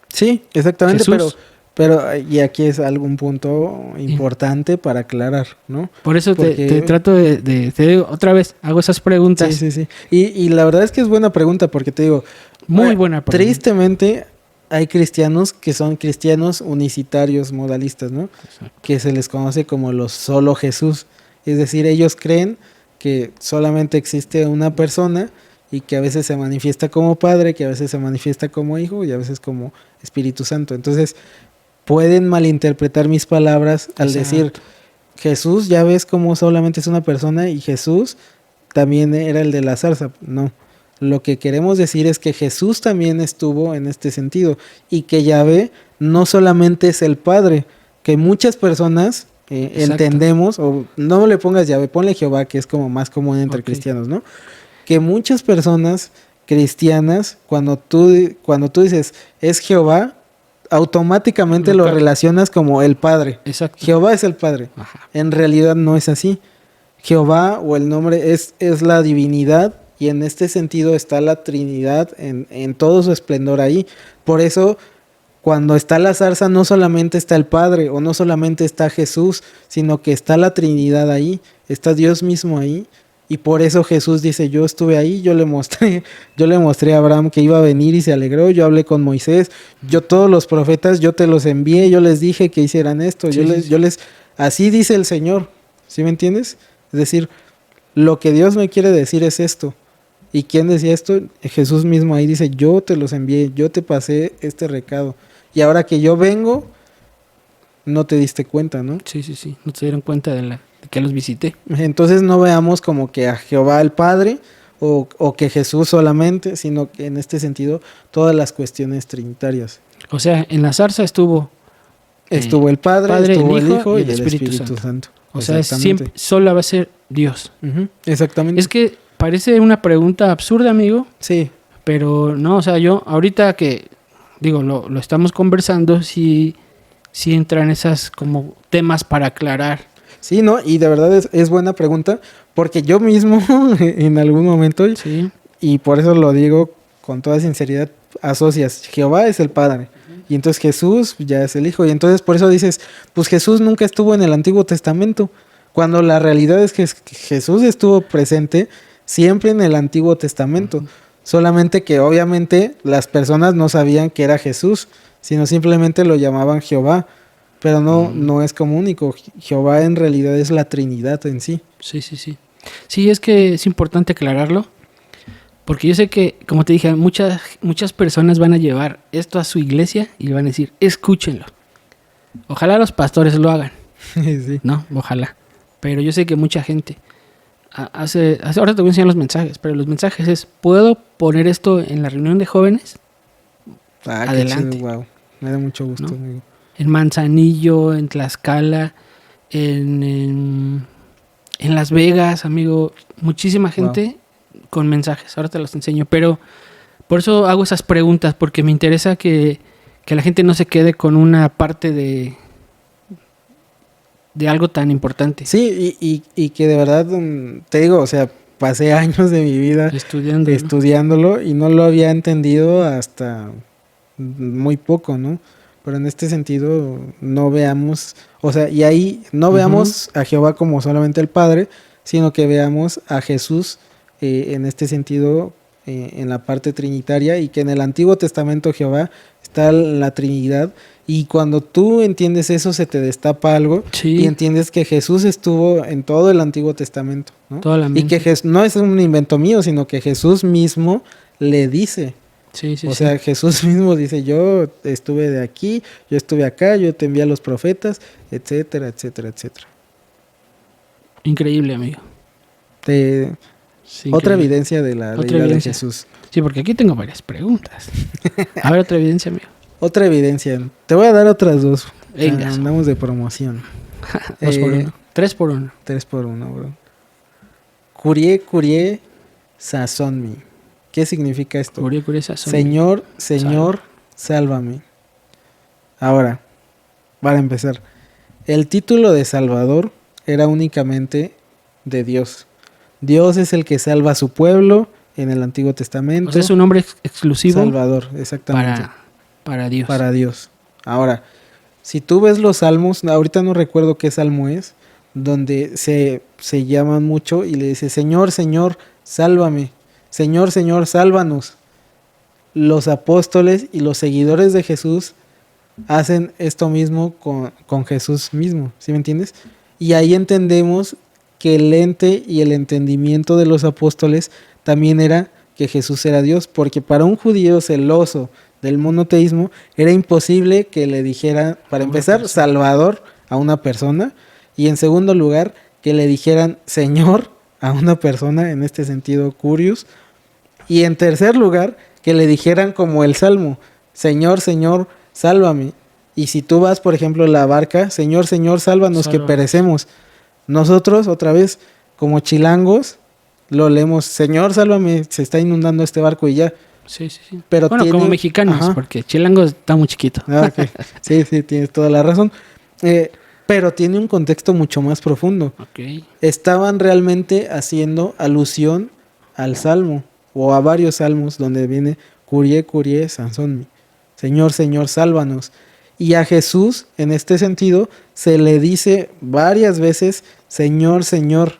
Sí, exactamente,
Jesús.
pero y aquí es algún punto importante para aclarar, ¿no?
Por eso te trato te digo, otra vez, hago esas preguntas.
Sí. Y la verdad es que es buena pregunta, porque te digo,
muy buena pregunta.
Tristemente hay cristianos que son cristianos unicitarios, modalistas, ¿no? Exacto. Que se les conoce como los solo Jesús. Es decir, ellos creen que solamente existe una persona, y que a veces se manifiesta como Padre, que a veces se manifiesta como Hijo y a veces como Espíritu Santo. Entonces pueden malinterpretar mis palabras al decir, Jesús, ya ves cómo solamente es una persona y Jesús también era el de la zarza. No, lo que queremos decir es que Jesús también estuvo en este sentido, y que Yahvé no solamente es el Padre, que muchas personas entendemos, o no le pongas Yahvé, ponle Jehová, que es como más común entre cristianos, ¿no? Que muchas personas cristianas, cuando tú dices es Jehová, automáticamente lo relacionas como el Padre.
Exacto.
Jehová es el Padre. Ajá. En realidad no es así. Jehová, o el nombre, es la divinidad, y en este sentido está la Trinidad en todo su esplendor ahí. Por eso, cuando está la zarza no solamente está el Padre o no solamente está Jesús, sino que está la Trinidad ahí, está Dios mismo ahí. Y por eso Jesús dice, yo estuve ahí, yo le mostré a Abraham que iba a venir y se alegró, yo hablé con Moisés, yo todos los profetas, yo te los envié, yo les dije que hicieran esto, yo les, así dice el Señor, ¿sí me entiendes? Es decir, lo que Dios me quiere decir es esto. ¿Y quién decía esto? Jesús mismo ahí dice, yo te los envié, yo te pasé este recado. Y ahora que yo vengo, no te diste cuenta, ¿no?
Sí, no se dieron cuenta de que los visité.
Entonces no veamos como que a Jehová el Padre o que Jesús solamente, sino que en este sentido todas las cuestiones trinitarias.
O sea, en la zarza estuvo
el Padre, estuvo el Hijo y el Espíritu Santo.
O sea, siempre solo va a ser Dios.
Exactamente.
Es que parece una pregunta absurda, amigo.
Sí.
Pero no, o sea, yo ahorita que, digo, lo estamos conversando, sí entran esas como temas para aclarar.
Sí, ¿no? Y de verdad es buena pregunta, porque yo mismo en algún momento, y por eso lo digo con toda sinceridad, asocias, Jehová es el Padre, y entonces Jesús ya es el Hijo, y entonces por eso dices, pues Jesús nunca estuvo en el Antiguo Testamento, cuando la realidad es que Jesús estuvo presente siempre en el Antiguo Testamento, solamente que obviamente las personas no sabían que era Jesús, sino simplemente lo llamaban Jehová. Pero no es como único. Jehová en realidad es la Trinidad en sí.
Sí. Sí, es que es importante aclararlo. Porque yo sé que, como te dije, muchas personas van a llevar esto a su iglesia y le van a decir, escúchenlo. Ojalá los pastores lo hagan.
Sí.
No, ojalá. Pero yo sé que mucha gente ahora te voy a enseñar los mensajes, pero los mensajes es, ¿puedo poner esto en la reunión de jóvenes? Adelante.
Wow. Me da mucho gusto,
¿no?
Amigo.
En Manzanillo, en Tlaxcala, en Las Vegas, amigo, muchísima gente con mensajes, ahora te los enseño, pero por eso hago esas preguntas, porque me interesa que la gente no se quede con una parte de algo tan importante.
Sí, y que de verdad, te digo, o sea, pasé años de mi vida estudiándolo y no lo había entendido hasta muy poco, ¿no? Pero en este sentido no veamos, o sea, y ahí no veamos a Jehová como solamente el Padre, sino que veamos a Jesús en este sentido en la parte trinitaria, y que en el Antiguo Testamento Jehová está la Trinidad, y cuando tú entiendes eso se te destapa algo y entiendes que Jesús estuvo en todo el Antiguo Testamento, ¿no? Y que no es un invento mío, sino que Jesús mismo le dice. O sea, Jesús mismo dice, yo estuve de aquí, yo estuve acá, yo te envié a los profetas, etcétera, etcétera, etcétera.
Increíble, amigo.
Otra evidencia de la deidad de Jesús.
Sí, porque aquí tengo varias preguntas. A ver, otra evidencia, amigo.
Otra evidencia. Te voy a dar otras dos.
Venga.
Andamos de promoción.
2 por 1. 3 por 1.
3 por 1, bro. Curie, sazonmi. ¿Qué significa esto?
Curie, sazonmi.
Señor, sálvame. Ahora, para empezar, el título de Salvador era únicamente de Dios. Dios es el que salva a su pueblo en el Antiguo Testamento.
O sea, es un nombre exclusivo.
Salvador, exactamente.
Para Dios.
Para Dios. Ahora, si tú ves los salmos, ahorita no recuerdo qué salmo es, donde se llaman mucho y le dice, Señor, Señor, sálvame. Señor, Señor, sálvanos. Los apóstoles y los seguidores de Jesús hacen esto mismo con Jesús mismo, ¿sí me entiendes? Y ahí entendemos que el ente y el entendimiento de los apóstoles también era que Jesús era Dios, porque para un judío celoso del monoteísmo era imposible que le dijera, para empezar, Salvador a una persona, y en segundo lugar, que le dijeran Señor a una persona, en este sentido, Curios, y en tercer lugar, que le dijeran como el Salmo, Señor, Señor, sálvame. Y si tú vas, por ejemplo, en la barca, Señor, Señor, sálvanos que perecemos. Nosotros, otra vez, como chilangos, lo leemos, Señor, sálvame, se está inundando este barco y ya.
Sí.
Pero
bueno, como mexicanos, porque chilango está muy chiquito.
Okay. Sí, tienes toda la razón. Pero tiene un contexto mucho más profundo.
Okay.
Estaban realmente haciendo alusión al Salmo, o a varios salmos donde viene Curie, sazonmi. Señor, Señor, sálvanos. Y a Jesús, en este sentido, se le dice varias veces, Señor, Señor.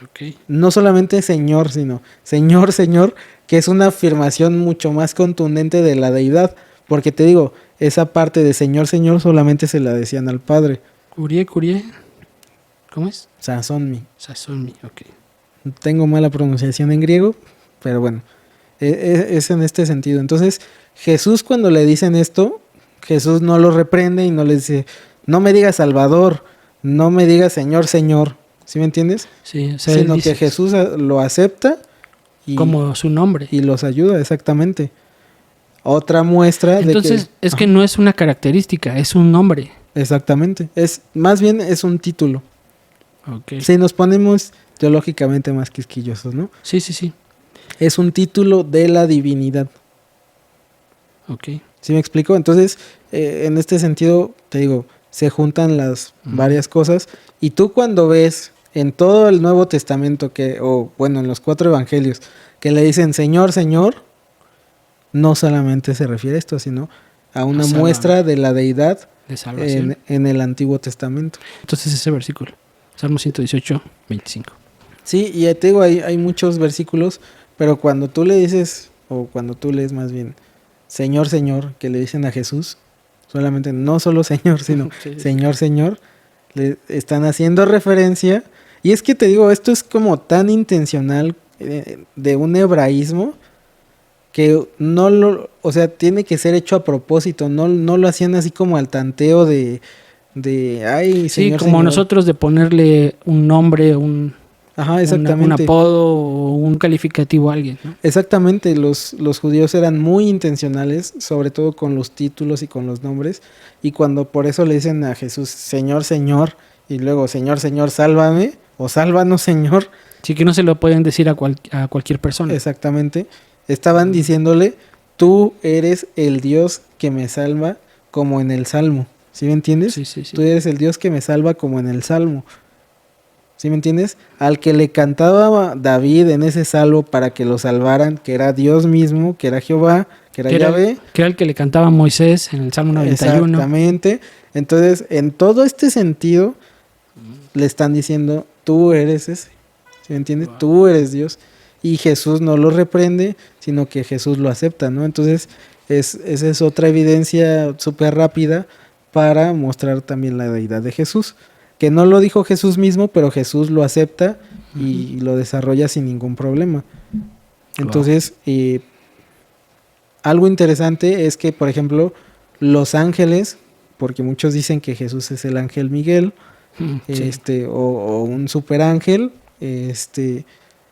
Ok.
No solamente Señor, sino Señor, Señor, que es una afirmación mucho más contundente de la deidad. Porque te digo, esa parte de Señor, Señor solamente se la decían al Padre.
Curie. ¿Cómo es?
Sazonmi.
Sazonmi, ok.
Tengo mala pronunciación en griego, pero bueno, es en este sentido. Entonces, Jesús cuando le dicen esto, Jesús no lo reprende y no le dice, no me digas Salvador, no me digas Señor, Señor. ¿Sí me entiendes?
Sí, o sea, él
Sino
dice
que Jesús lo acepta y,
como su nombre.
y los ayuda, exactamente. Otra muestra
Entonces,
de que...
es que no es una característica, es un nombre.
Exactamente. Más bien es un título.
Ok.
Si nos ponemos teológicamente más quisquillosos, ¿no?
Sí, sí, sí.
Es un título de la divinidad.
Ok.
¿Sí me explico? Entonces, en este sentido, te digo, se juntan las varias cosas. Y tú cuando ves en todo el Nuevo Testamento, o bueno, en los 4 evangelios, que le dicen Señor, Señor, no solamente se refiere a esto, sino a una
Sálvame.
muestra de la deidad
De salvación.
en el Antiguo Testamento.
Entonces ese versículo, Salmo 118, 25.
Sí, y te digo, hay muchos versículos, pero cuando tú le dices, o cuando tú lees más bien, Señor, Señor, que le dicen a Jesús, solamente no solo Señor, sino
Sí, sí.
Señor, Señor, le están haciendo referencia. Y es que te digo, esto es como tan intencional de un hebraísmo que no lo, o sea, tiene que ser hecho a propósito, no lo hacían así como al tanteo de ay,
Sí,
Señor,
como
Señor.
nosotros de ponerle un nombre,
Ajá,
un
exactamente.
apodo o un calificativo a alguien, ¿no?
Exactamente, los judíos eran muy intencionales, sobre todo con los títulos y con los nombres, y cuando por eso le dicen a Jesús, Señor, Señor, y luego, Señor, Señor, sálvame, o sálvanos, Señor,
Sí, que no se lo pueden decir a cualquier persona.
exactamente, estaban diciéndole, tú eres el Dios que me salva, como en el Salmo, ¿sí me entiendes?
Sí, sí, sí.
Tú eres el Dios que me salva, como en el Salmo. ¿Sí me entiendes? Al que le cantaba David en ese salmo para que lo salvaran, que era Dios mismo, que era Jehová, que era Yahvé.
Que era el que le cantaba a Moisés en el Salmo 91.
Exactamente. Entonces, en todo este sentido, le están diciendo, tú eres ese. ¿Sí me entiendes?
Wow.
Tú eres Dios. Y Jesús no lo reprende, sino que Jesús lo acepta, ¿no? Entonces, esa es otra evidencia súper rápida para mostrar también la deidad de Jesús. Que no lo dijo Jesús mismo, pero Jesús lo acepta y lo desarrolla sin ningún problema. Entonces, algo interesante es que, por ejemplo, los ángeles, porque muchos dicen que Jesús es el ángel Miguel,
Sí.
o un superángel,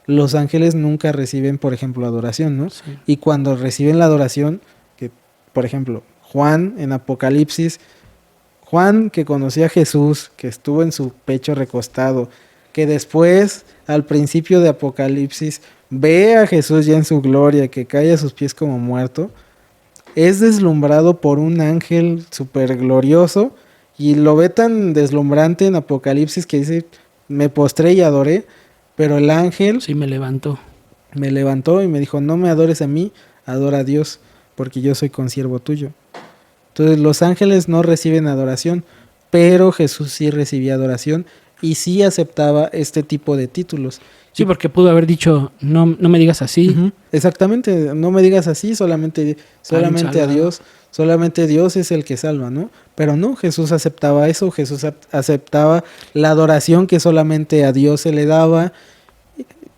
los ángeles nunca reciben, por ejemplo, adoración, ¿no?
Sí.
Y cuando reciben la adoración, que, por ejemplo, Juan en Apocalipsis, Juan, que conocía a Jesús, que estuvo en su pecho recostado, que después, al principio de Apocalipsis, ve a Jesús ya en su gloria, que cae a sus pies como muerto, es deslumbrado por un ángel súper glorioso y lo ve tan deslumbrante en Apocalipsis que dice, me postré y adoré, pero el ángel
Sí, me levantó.
me levantó y me dijo, no me adores a mí, adora a Dios, porque yo soy consiervo tuyo. Entonces los ángeles no reciben adoración, pero Jesús sí recibía adoración y sí aceptaba este tipo de títulos.
Sí, porque pudo haber dicho, no me digas así.
Ujú, exactamente, no me digas así, solamente a Dios, solamente Dios es el que salva, ¿no? Pero no, Jesús aceptaba eso, Jesús aceptaba la adoración que solamente a Dios se le daba,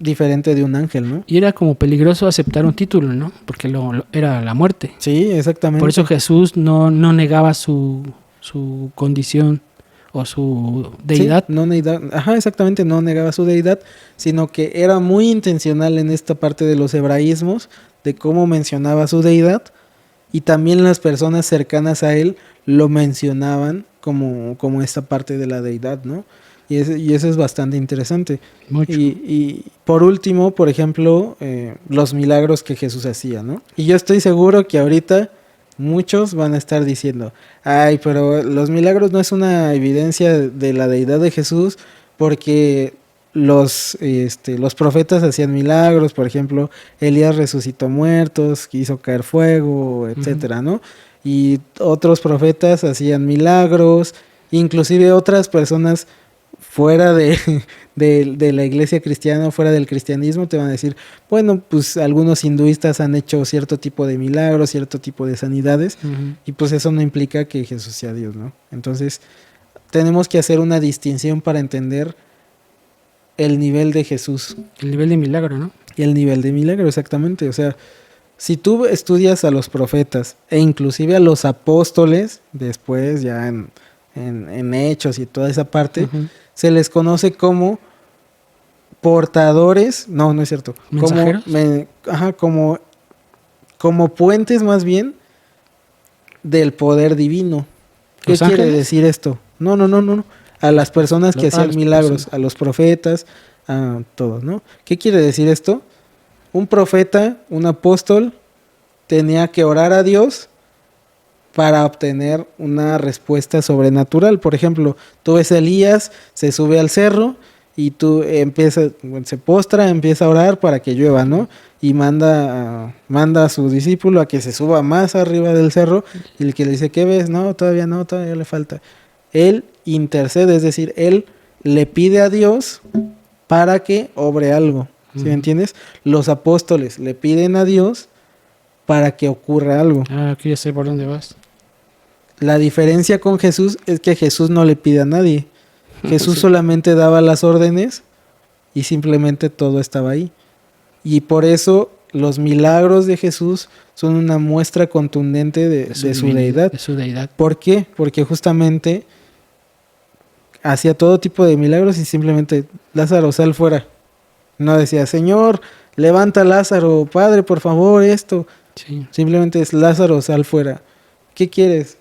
diferente de un ángel, ¿no?
Y era como peligroso aceptar un título, ¿no? Porque era la muerte.
Sí, exactamente.
Por eso Jesús no negaba su condición o su deidad.
Sí, ajá, exactamente, no negaba su deidad, sino que era muy intencional en esta parte de los hebraísmos, de cómo mencionaba su deidad, y también las personas cercanas a él lo mencionaban como esta parte de la deidad, ¿no? Y eso es bastante interesante.
Mucho.
Y por último, por ejemplo, los milagros que Jesús hacía, ¿no? Y yo estoy seguro que ahorita muchos van a estar diciendo, ay, pero los milagros no es una evidencia de la deidad de Jesús, porque los profetas hacían milagros, por ejemplo, Elías resucitó muertos, hizo caer fuego, etcétera, ¿no? Y otros profetas hacían milagros, inclusive otras personas fuera de la iglesia cristiana, fuera del cristianismo, te van a decir, bueno, pues algunos hinduistas han hecho cierto tipo de milagros, cierto tipo de sanidades, y pues eso no implica que Jesús sea Dios, ¿no? Entonces, tenemos que hacer una distinción para entender el nivel de Jesús.
El nivel de milagro, ¿no?
Y el nivel de milagro, exactamente. O sea, si tú estudias a los profetas e inclusive a los apóstoles, después ya en Hechos y toda esa parte, se les conoce como portadores, no es cierto,
¿mensajeros?
como puentes más bien del poder divino. ¿Qué
¿Los
quiere
ángeles?
decir esto? No. A las personas que hacían
las
milagros,
personas.
a los profetas, a todos, ¿no? ¿Qué quiere decir esto? Un profeta, un apóstol, tenía que orar a Dios para obtener una respuesta sobrenatural. Por ejemplo, tú ves a Elías, se sube al cerro y se postra, empieza a orar para que llueva, ¿no? Y manda a su discípulo a que se suba más arriba del cerro, y el que le dice, ¿qué ves? No, todavía le falta. Él intercede, es decir, él le pide a Dios para que obre algo, ¿sí me entiendes? Los apóstoles le piden a Dios para que ocurra algo.
Aquí ya sé por dónde vas.
La diferencia con Jesús es que Jesús no le pide a nadie. Jesús
Sí.
solamente daba las órdenes y simplemente todo estaba ahí. Y por eso los milagros de Jesús son una muestra contundente de su deidad.
De su deidad.
¿Por qué? Porque justamente hacía todo tipo de milagros y simplemente, Lázaro, sal fuera. No decía, Señor, levanta a Lázaro, Padre, por favor, esto.
Sí.
Simplemente es, Lázaro, sal fuera. ¿Qué quieres?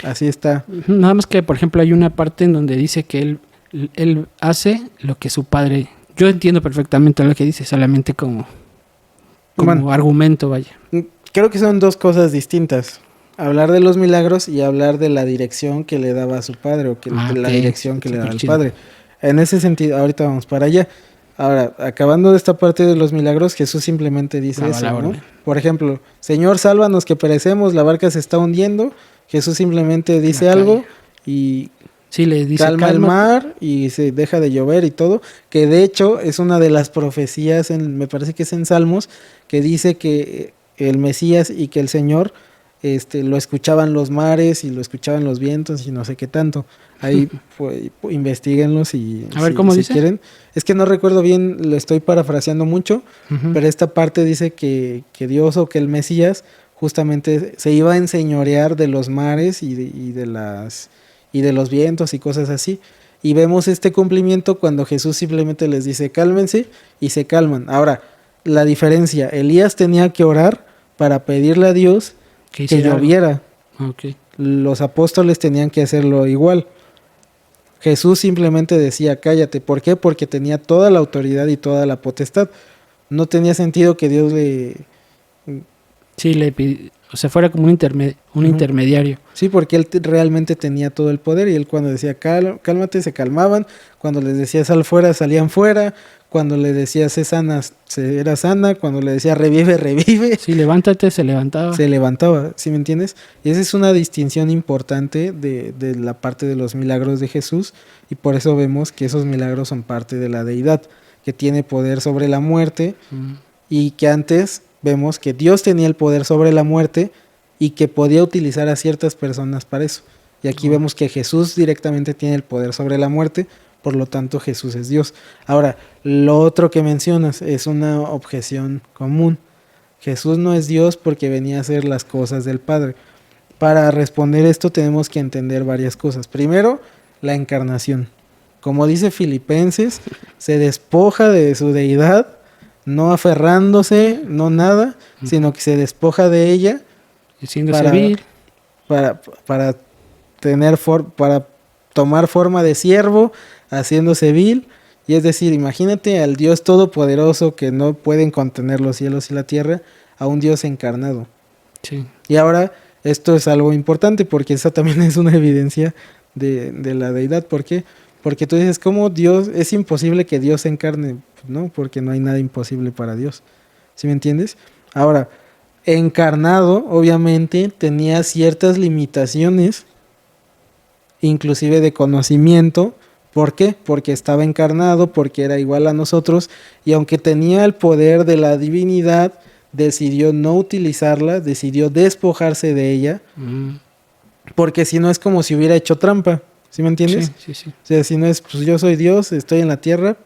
Así está.
Nada más que, por ejemplo, hay una parte en donde dice que él hace lo que su padre... Yo entiendo perfectamente lo que dice, solamente como
Bueno,
argumento, vaya.
creo que son dos cosas distintas. Hablar de los milagros y hablar de la dirección que le daba a su padre, o que la
Ok,
dirección que le daba al
superchido.
padre. En ese sentido, ahorita vamos para allá. Ahora, acabando de esta parte de los milagros, Jesús simplemente dice
Daba la
eso, ¿no?
orden.
Por ejemplo, Señor, sálvanos que perecemos, la barca se está hundiendo. Jesús simplemente dice
La
algo
calla.
y
Sí, le dice
calma el
calma.
mar y se deja de llover y todo, que de hecho es una de las profecías, me parece que es en Salmos, que dice que el Mesías y que el Señor lo escuchaban los mares y lo escuchaban los vientos y no sé qué tanto. Ahí investíguenlos y
A ver, ¿cómo dice?
quieren. Es que no recuerdo bien, lo estoy parafraseando mucho, pero esta parte dice que Dios o que el Mesías justamente se iba a enseñorear de los mares y de los vientos y cosas así. Y vemos este cumplimiento cuando Jesús simplemente les dice cálmense y se calman. Ahora, la diferencia, Elías tenía que orar para pedirle a Dios que
hiciera algo.
lloviera.
Ok.
Los apóstoles tenían que hacerlo igual. Jesús simplemente decía cállate. ¿Por qué? Porque tenía toda la autoridad y toda la potestad. No tenía sentido que Dios le...
Sí, le pidió, o sea, fuera como un intermediario.
Sí, porque él realmente tenía todo el poder, y él cuando decía cálmate, se calmaban. Cuando les decía sal fuera, salían fuera. Cuando le decía sé sana, era sana. Cuando le decía revive, revive.
Sí, levántate, se levantaba.
Se levantaba, ¿sí me entiendes? Y esa es una distinción importante de la parte de los milagros de Jesús, y por eso vemos que esos milagros son parte de la deidad, que tiene poder sobre la muerte, y que antes vemos que Dios tenía el poder sobre la muerte y que podía utilizar a ciertas personas para eso. Y aquí vemos que Jesús directamente tiene el poder sobre la muerte, por lo tanto Jesús es Dios. Ahora, lo otro que mencionas es una objeción común. Jesús no es Dios porque venía a hacer las cosas del Padre. Para responder esto tenemos que entender varias cosas. Primero, la encarnación. Como dice Filipenses, se despoja de su deidad, no aferrándose, no nada, sino que se despoja de ella
Siéndose vil.
para tomar forma de siervo, haciéndose vil. Y es decir, imagínate al Dios todopoderoso que no pueden contener los cielos y la tierra, a un Dios encarnado.
Sí.
Y ahora, esto es algo importante porque esa también es una evidencia de la deidad. ¿Por qué? Porque tú dices, ¿cómo Dios? Es imposible que Dios se encarne. No, porque no hay nada imposible para Dios. ¿Sí me entiendes? Ahora, encarnado, obviamente, tenía ciertas limitaciones, inclusive de conocimiento. ¿Por qué? Porque estaba encarnado, porque era igual a nosotros, y aunque tenía el poder de la divinidad, decidió no utilizarla, decidió despojarse de ella, porque si no es como si hubiera hecho trampa. ¿Sí me entiendes?
Sí.
O sea, si no es, pues yo soy Dios, estoy en la tierra,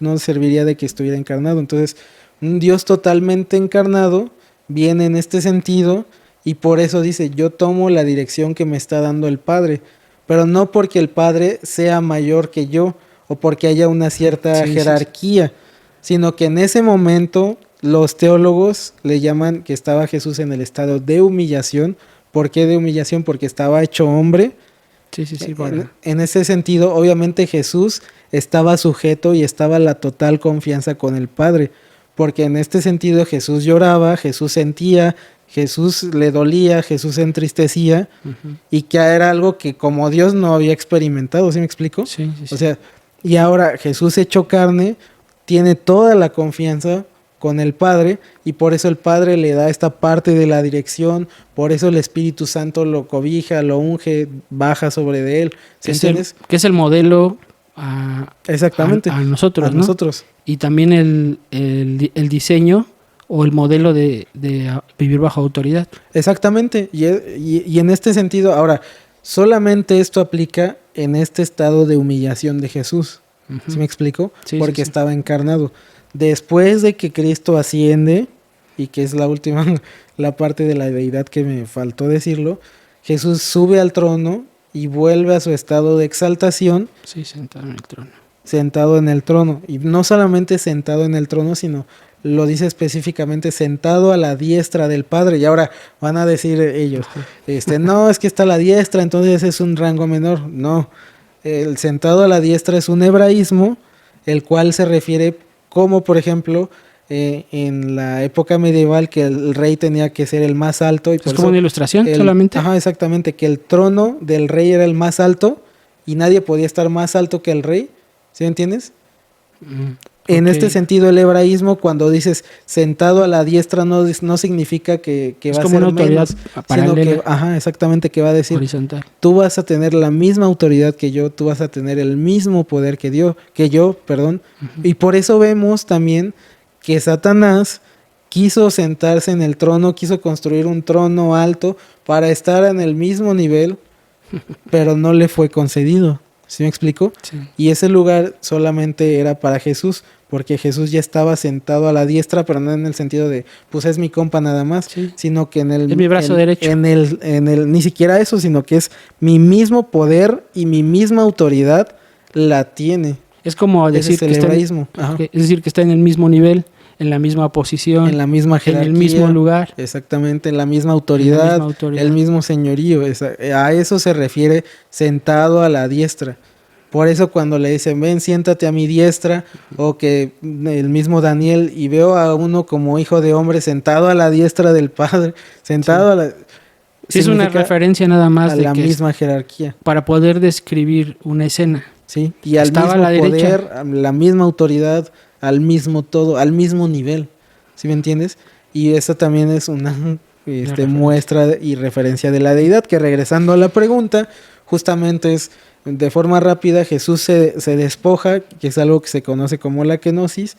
no serviría de que estuviera encarnado. Entonces, un Dios totalmente encarnado viene en este sentido, y por eso dice, yo tomo la dirección que me está dando el Padre, pero no porque el Padre sea mayor que yo, o porque haya una cierta jerarquía, sino que en ese momento los teólogos le llaman que estaba Jesús en el estado de humillación. ¿Por qué de humillación? Porque estaba hecho hombre. En ese sentido, obviamente Jesús estaba sujeto y estaba la total confianza con el Padre, porque en este sentido Jesús lloraba, Jesús sentía, Jesús le dolía, Jesús se entristecía, y que era algo que como Dios no había experimentado. ¿Sí me explico?
Sí.
O sea, y ahora Jesús hecho carne tiene toda la confianza con el Padre, y por eso el Padre le da esta parte de la dirección, por eso el Espíritu Santo lo cobija, lo unge, baja sobre de él. ¿Sí entiendes?
Que es el modelo
exactamente
a nosotros,
a
¿no?
nosotros.
Y también el diseño o el modelo de vivir bajo autoridad.
Exactamente, y en este sentido, ahora, solamente esto aplica en este estado de humillación de Jesús. ¿Sí me explico? Porque estaba encarnado. Después de que Cristo asciende, y que es la última, la parte de la deidad que me faltó decirlo, Jesús sube al trono y vuelve a su estado de exaltación.
Sí, sentado en el trono.
Sentado en el trono. Y no solamente sentado en el trono, sino lo dice específicamente sentado a la diestra del Padre. Y ahora van a decir ellos, no, es que está a la diestra, entonces es un rango menor. No, el sentado a la diestra es un hebraísmo, el cual se refiere como, por ejemplo, en la época medieval, que el rey tenía que ser el más alto. Y por
¿Es como una ilustración solamente?
Ajá, exactamente, que el trono del rey era el más alto y nadie podía estar más alto que el rey. ¿Sí me entiendes? En este sentido, el hebraísmo, cuando dices sentado a la diestra, no significa que va a ser una autoridad menos, sino que, exactamente, que va a decir,
horizontal.
Tú vas a tener la misma autoridad que yo, tú vas a tener el mismo poder que yo, y por eso vemos también que Satanás quiso sentarse en el trono, quiso construir un trono alto para estar en el mismo nivel, pero no le fue concedido. ¿Sí me explico?
Sí.
Y ese lugar solamente era para Jesús, porque Jesús ya estaba sentado a la diestra, pero no en el sentido de, pues es mi compa nada más, sino que
es mi brazo derecho.
Ni siquiera eso, sino que es mi mismo poder y mi misma autoridad la tiene.
Es como decir
que
está en el mismo nivel, en la misma posición,
en la misma jerarquía,
en el mismo lugar.
Exactamente, en la misma autoridad, el mismo señorío. A eso se refiere sentado a la diestra. Por eso cuando le dicen, ven, siéntate a mi diestra, o que el mismo Daniel, y veo a uno como hijo de hombre sentado a la diestra del Padre, sentado a la...
Sí, es una referencia nada más
a
de
la misma jerarquía.
Para poder describir una escena.
Sí, y al mismo poder, a la misma autoridad, al mismo todo, al mismo nivel. ¿Sí me entiendes? Y esa también es una muestra y referencia de la deidad, que regresando a la pregunta, justamente es, de forma rápida, Jesús se despoja, que es algo que se conoce como la kenosis,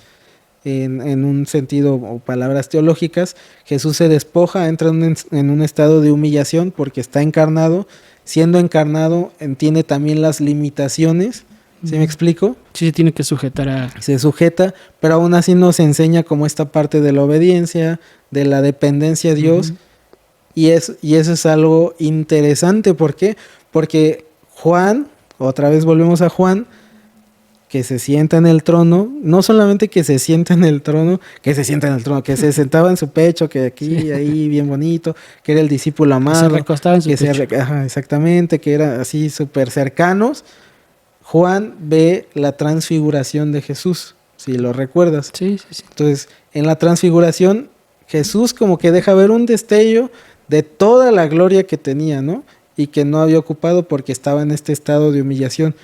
en un sentido o palabras teológicas. Jesús se despoja, entra en un estado de humillación porque está encarnado. Siendo encarnado, tiene también las limitaciones. ¿Sí me explico?
Sí, se tiene que sujetar a...
Se sujeta, pero aún así nos enseña como esta parte de la obediencia, de la dependencia a Dios. Y eso es algo interesante. ¿Por qué? Porque Juan, otra vez volvemos a Juan, que se sienta en el trono, no solamente que se sienta en el trono, que se sentaba en su pecho, que aquí, ahí, bien bonito, que era el discípulo amado.
Se recostaba en su pecho.
Exactamente, que eran así súper cercanos. Juan ve la transfiguración de Jesús, si lo recuerdas.
Sí.
Entonces, en la transfiguración, Jesús como que deja ver un destello de toda la gloria que tenía, ¿no? Y que no había ocupado porque estaba en este estado de humillación.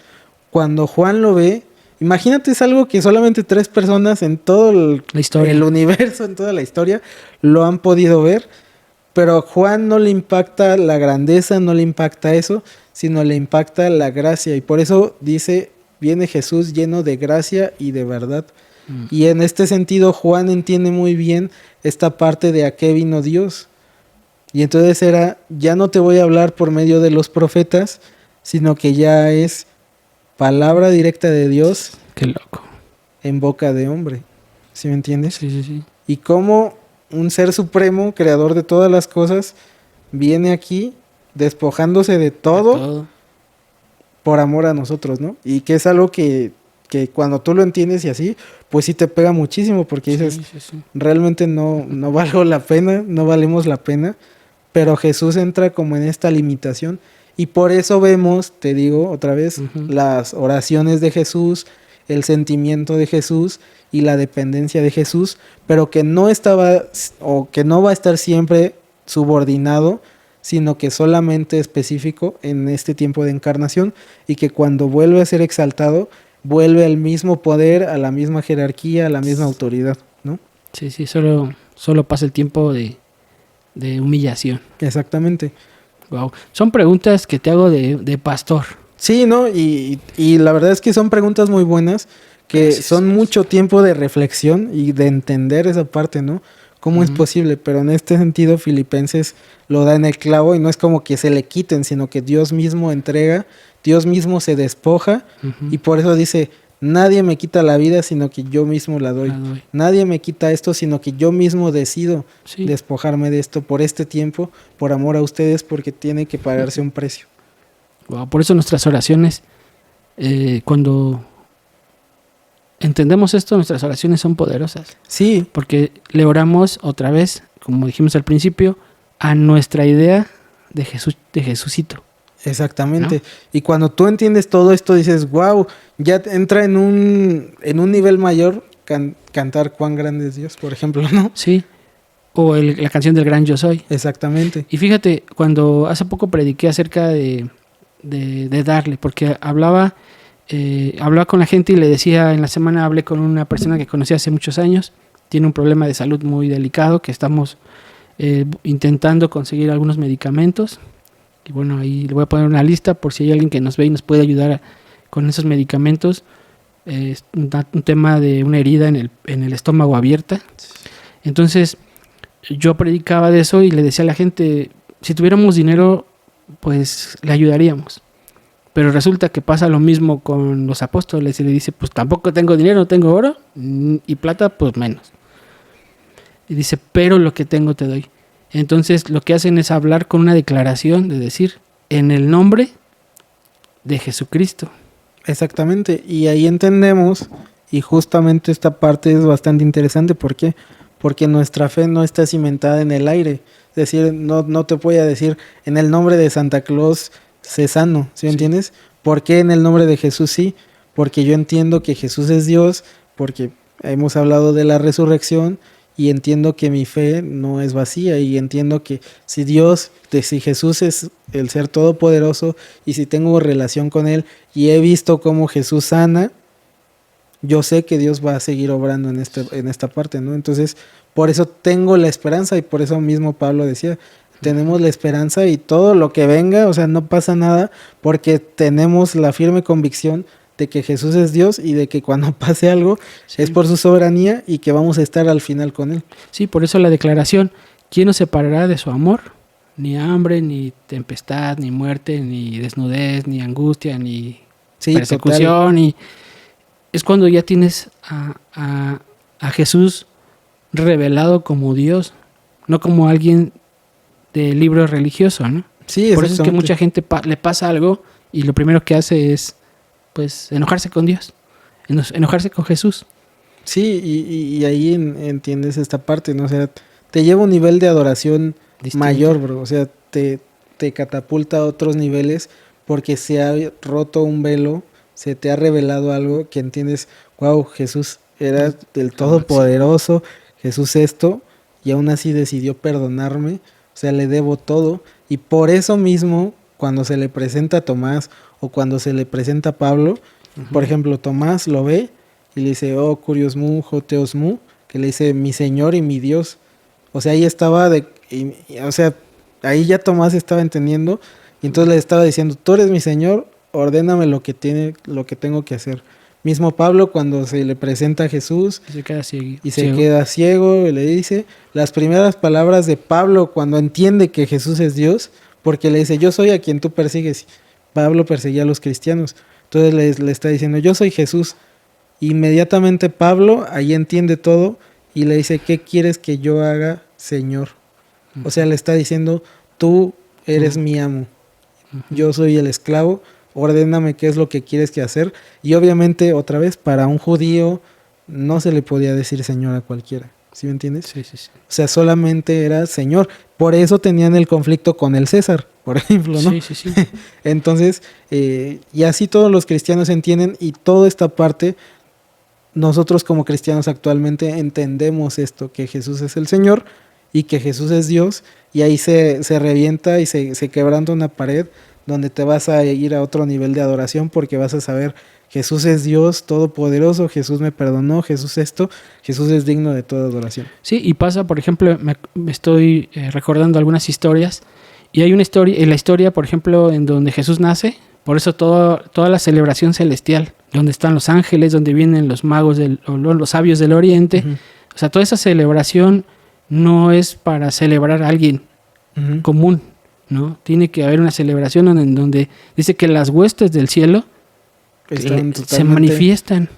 cuando Juan lo ve, imagínate, es algo que solamente 3 personas en todo el universo, en toda la historia, lo han podido ver, pero a Juan no le impacta la grandeza, no le impacta eso, sino le impacta la gracia, y por eso dice, viene Jesús lleno de gracia y de verdad. Y en este sentido Juan entiende muy bien esta parte de a qué vino Dios. Y entonces ya no te voy a hablar por medio de los profetas, sino que ya es palabra directa de Dios.
Qué loco.
En boca de hombre. ¿Sí me entiendes?
Sí.
Y cómo un ser supremo, creador de todas las cosas, viene aquí despojándose de todo por amor a nosotros, ¿no? Y que es algo que cuando tú lo entiendes y así, pues sí te pega muchísimo, porque dices, realmente no valgo la pena, no valemos la pena, pero Jesús entra como en esta limitación, y por eso vemos, te digo otra vez, las oraciones de Jesús, el sentimiento de Jesús y la dependencia de Jesús, pero que no estaba, o que no va a estar siempre subordinado, sino que solamente específico en este tiempo de encarnación, y que cuando vuelve a ser exaltado, vuelve al mismo poder, a la misma jerarquía, a la misma autoridad, ¿no?
Sí, solo pasa el tiempo de humillación.
Exactamente.
Wow. Son preguntas que te hago de pastor.
Sí, ¿no? Y la verdad es que son preguntas muy buenas, que
Gracias.
son mucho tiempo de reflexión y de entender esa parte, ¿no? ¿Cómo es posible? Pero en este sentido Filipenses lo da en el clavo, y no es como que se le quiten, sino que Dios mismo entrega, Dios mismo se despoja, y por eso dice, nadie me quita la vida, sino que yo mismo la doy. Nadie me quita esto, sino que yo mismo decido despojarme de esto por este tiempo, por amor a ustedes, porque tiene que pagarse un precio.
Wow, por eso nuestras oraciones, cuando entendemos esto, nuestras oraciones son poderosas.
Sí.
Porque le oramos otra vez, como dijimos al principio, a nuestra idea de Jesús, de Jesucito.
Exactamente.
¿No?
Y cuando tú entiendes todo esto, dices, wow, ya entra en un nivel mayor cantar Cuán grande es Dios, por ejemplo, ¿no?
Sí. O la canción del Gran Yo Soy.
Exactamente.
Y fíjate, cuando hace poco prediqué acerca de darle, porque hablaba con la gente y le decía, en la semana hablé con una persona que conocí hace muchos años, tiene un problema de salud muy delicado, que estamos intentando conseguir algunos medicamentos, y bueno, ahí le voy a poner una lista por si hay alguien que nos ve y nos puede ayudar con esos medicamentos. Es un tema de una herida en el estómago abierta. Entonces yo predicaba de eso y le decía a la gente, si tuviéramos dinero, pues le ayudaríamos. Pero resulta que pasa lo mismo con los apóstoles, y le dice, pues tampoco tengo dinero, no tengo oro, y plata pues menos. Y dice, pero lo que tengo te doy. Entonces lo que hacen es hablar con una declaración de decir, en el nombre de Jesucristo.
Exactamente, y ahí entendemos, y justamente esta parte es bastante interesante. ¿Por qué? Porque nuestra fe no está cimentada en el aire. Es decir, no te voy a decir, en el nombre de Santa Claus sé sano, ¿sí me entiendes? ¿Por qué en el nombre de Jesús sí? Porque yo entiendo que Jesús es Dios, porque hemos hablado de la resurrección, y entiendo que mi fe no es vacía, y entiendo que si Jesús es el ser todopoderoso, y si tengo relación con Él, y he visto cómo Jesús sana, yo sé que Dios va a seguir obrando en esta parte, ¿no? Entonces, por eso tengo la esperanza, y por eso mismo Pablo decía, tenemos la esperanza, y todo lo que venga, o sea, no pasa nada, porque tenemos la firme convicción de que Jesús es Dios, y de que cuando pase algo es por su soberanía, y que vamos a estar al final con Él.
Sí, por eso la declaración, ¿quién nos separará de su amor? Ni hambre, ni tempestad, ni muerte, ni desnudez, ni angustia, ni persecución. Y es cuando ya tienes a Jesús revelado como Dios, no como alguien del libro religioso, ¿no?
Sí,
por eso es que mucha gente le pasa algo y lo primero que hace es pues enojarse con Dios, enojarse con Jesús.
Sí, y ahí entiendes esta parte, ¿no? O sea, te lleva a un nivel de adoración distinto, mayor, bro. O sea, te catapulta a otros niveles, porque se ha roto un velo, se te ha revelado algo que entiendes, wow, Jesús era del Todopoderoso, Jesús esto, y aún así decidió perdonarme, o sea, le debo todo. Y por eso mismo, cuando se le presenta a Tomás, o cuando se le presenta a Pablo, Por ejemplo, Tomás lo ve y le dice, oh, curios mu, joteos mu, que le dice, mi Señor y mi Dios. O sea, ahí estaba ahí ya Tomás estaba entendiendo, y entonces le estaba diciendo, tú eres mi Señor, ordéname lo que tengo que hacer. Mismo Pablo, cuando se le presenta a Jesús
se queda ciego.
Y se queda ciego, y le dice las primeras palabras de Pablo cuando entiende que Jesús es Dios, porque le dice, yo soy a quien tú persigues. Pablo perseguía a los cristianos. Entonces le está diciendo, yo soy Jesús. Inmediatamente Pablo ahí entiende todo y le dice, ¿qué quieres que yo haga, Señor? O sea, le está diciendo, tú eres mi amo. Yo soy el esclavo. Ordéname qué es lo que quieres que hacer. Y obviamente, otra vez, para un judío no se le podía decir Señor a cualquiera. ¿Sí me entiendes?
Sí.
O sea, solamente era Señor. Por eso tenían el conflicto con el César, por ejemplo, ¿no?
Sí.
Entonces, y así todos los cristianos entienden, y toda esta parte, nosotros como cristianos actualmente entendemos esto, que Jesús es el Señor y que Jesús es Dios, y ahí se revienta y se quebranta una pared donde te vas a ir a otro nivel de adoración, porque vas a saber, Jesús es Dios todopoderoso, Jesús me perdonó, Jesús es digno de toda adoración.
Sí, y pasa, por ejemplo, me estoy recordando algunas historias, y hay una historia, en la historia, por ejemplo, en donde Jesús nace, por eso toda la celebración celestial, donde están los ángeles, donde vienen los magos, los sabios del oriente, o sea, toda esa celebración no es para celebrar a alguien común, ¿no? Tiene que haber una celebración en donde dice que las huestes del cielo se manifiestan.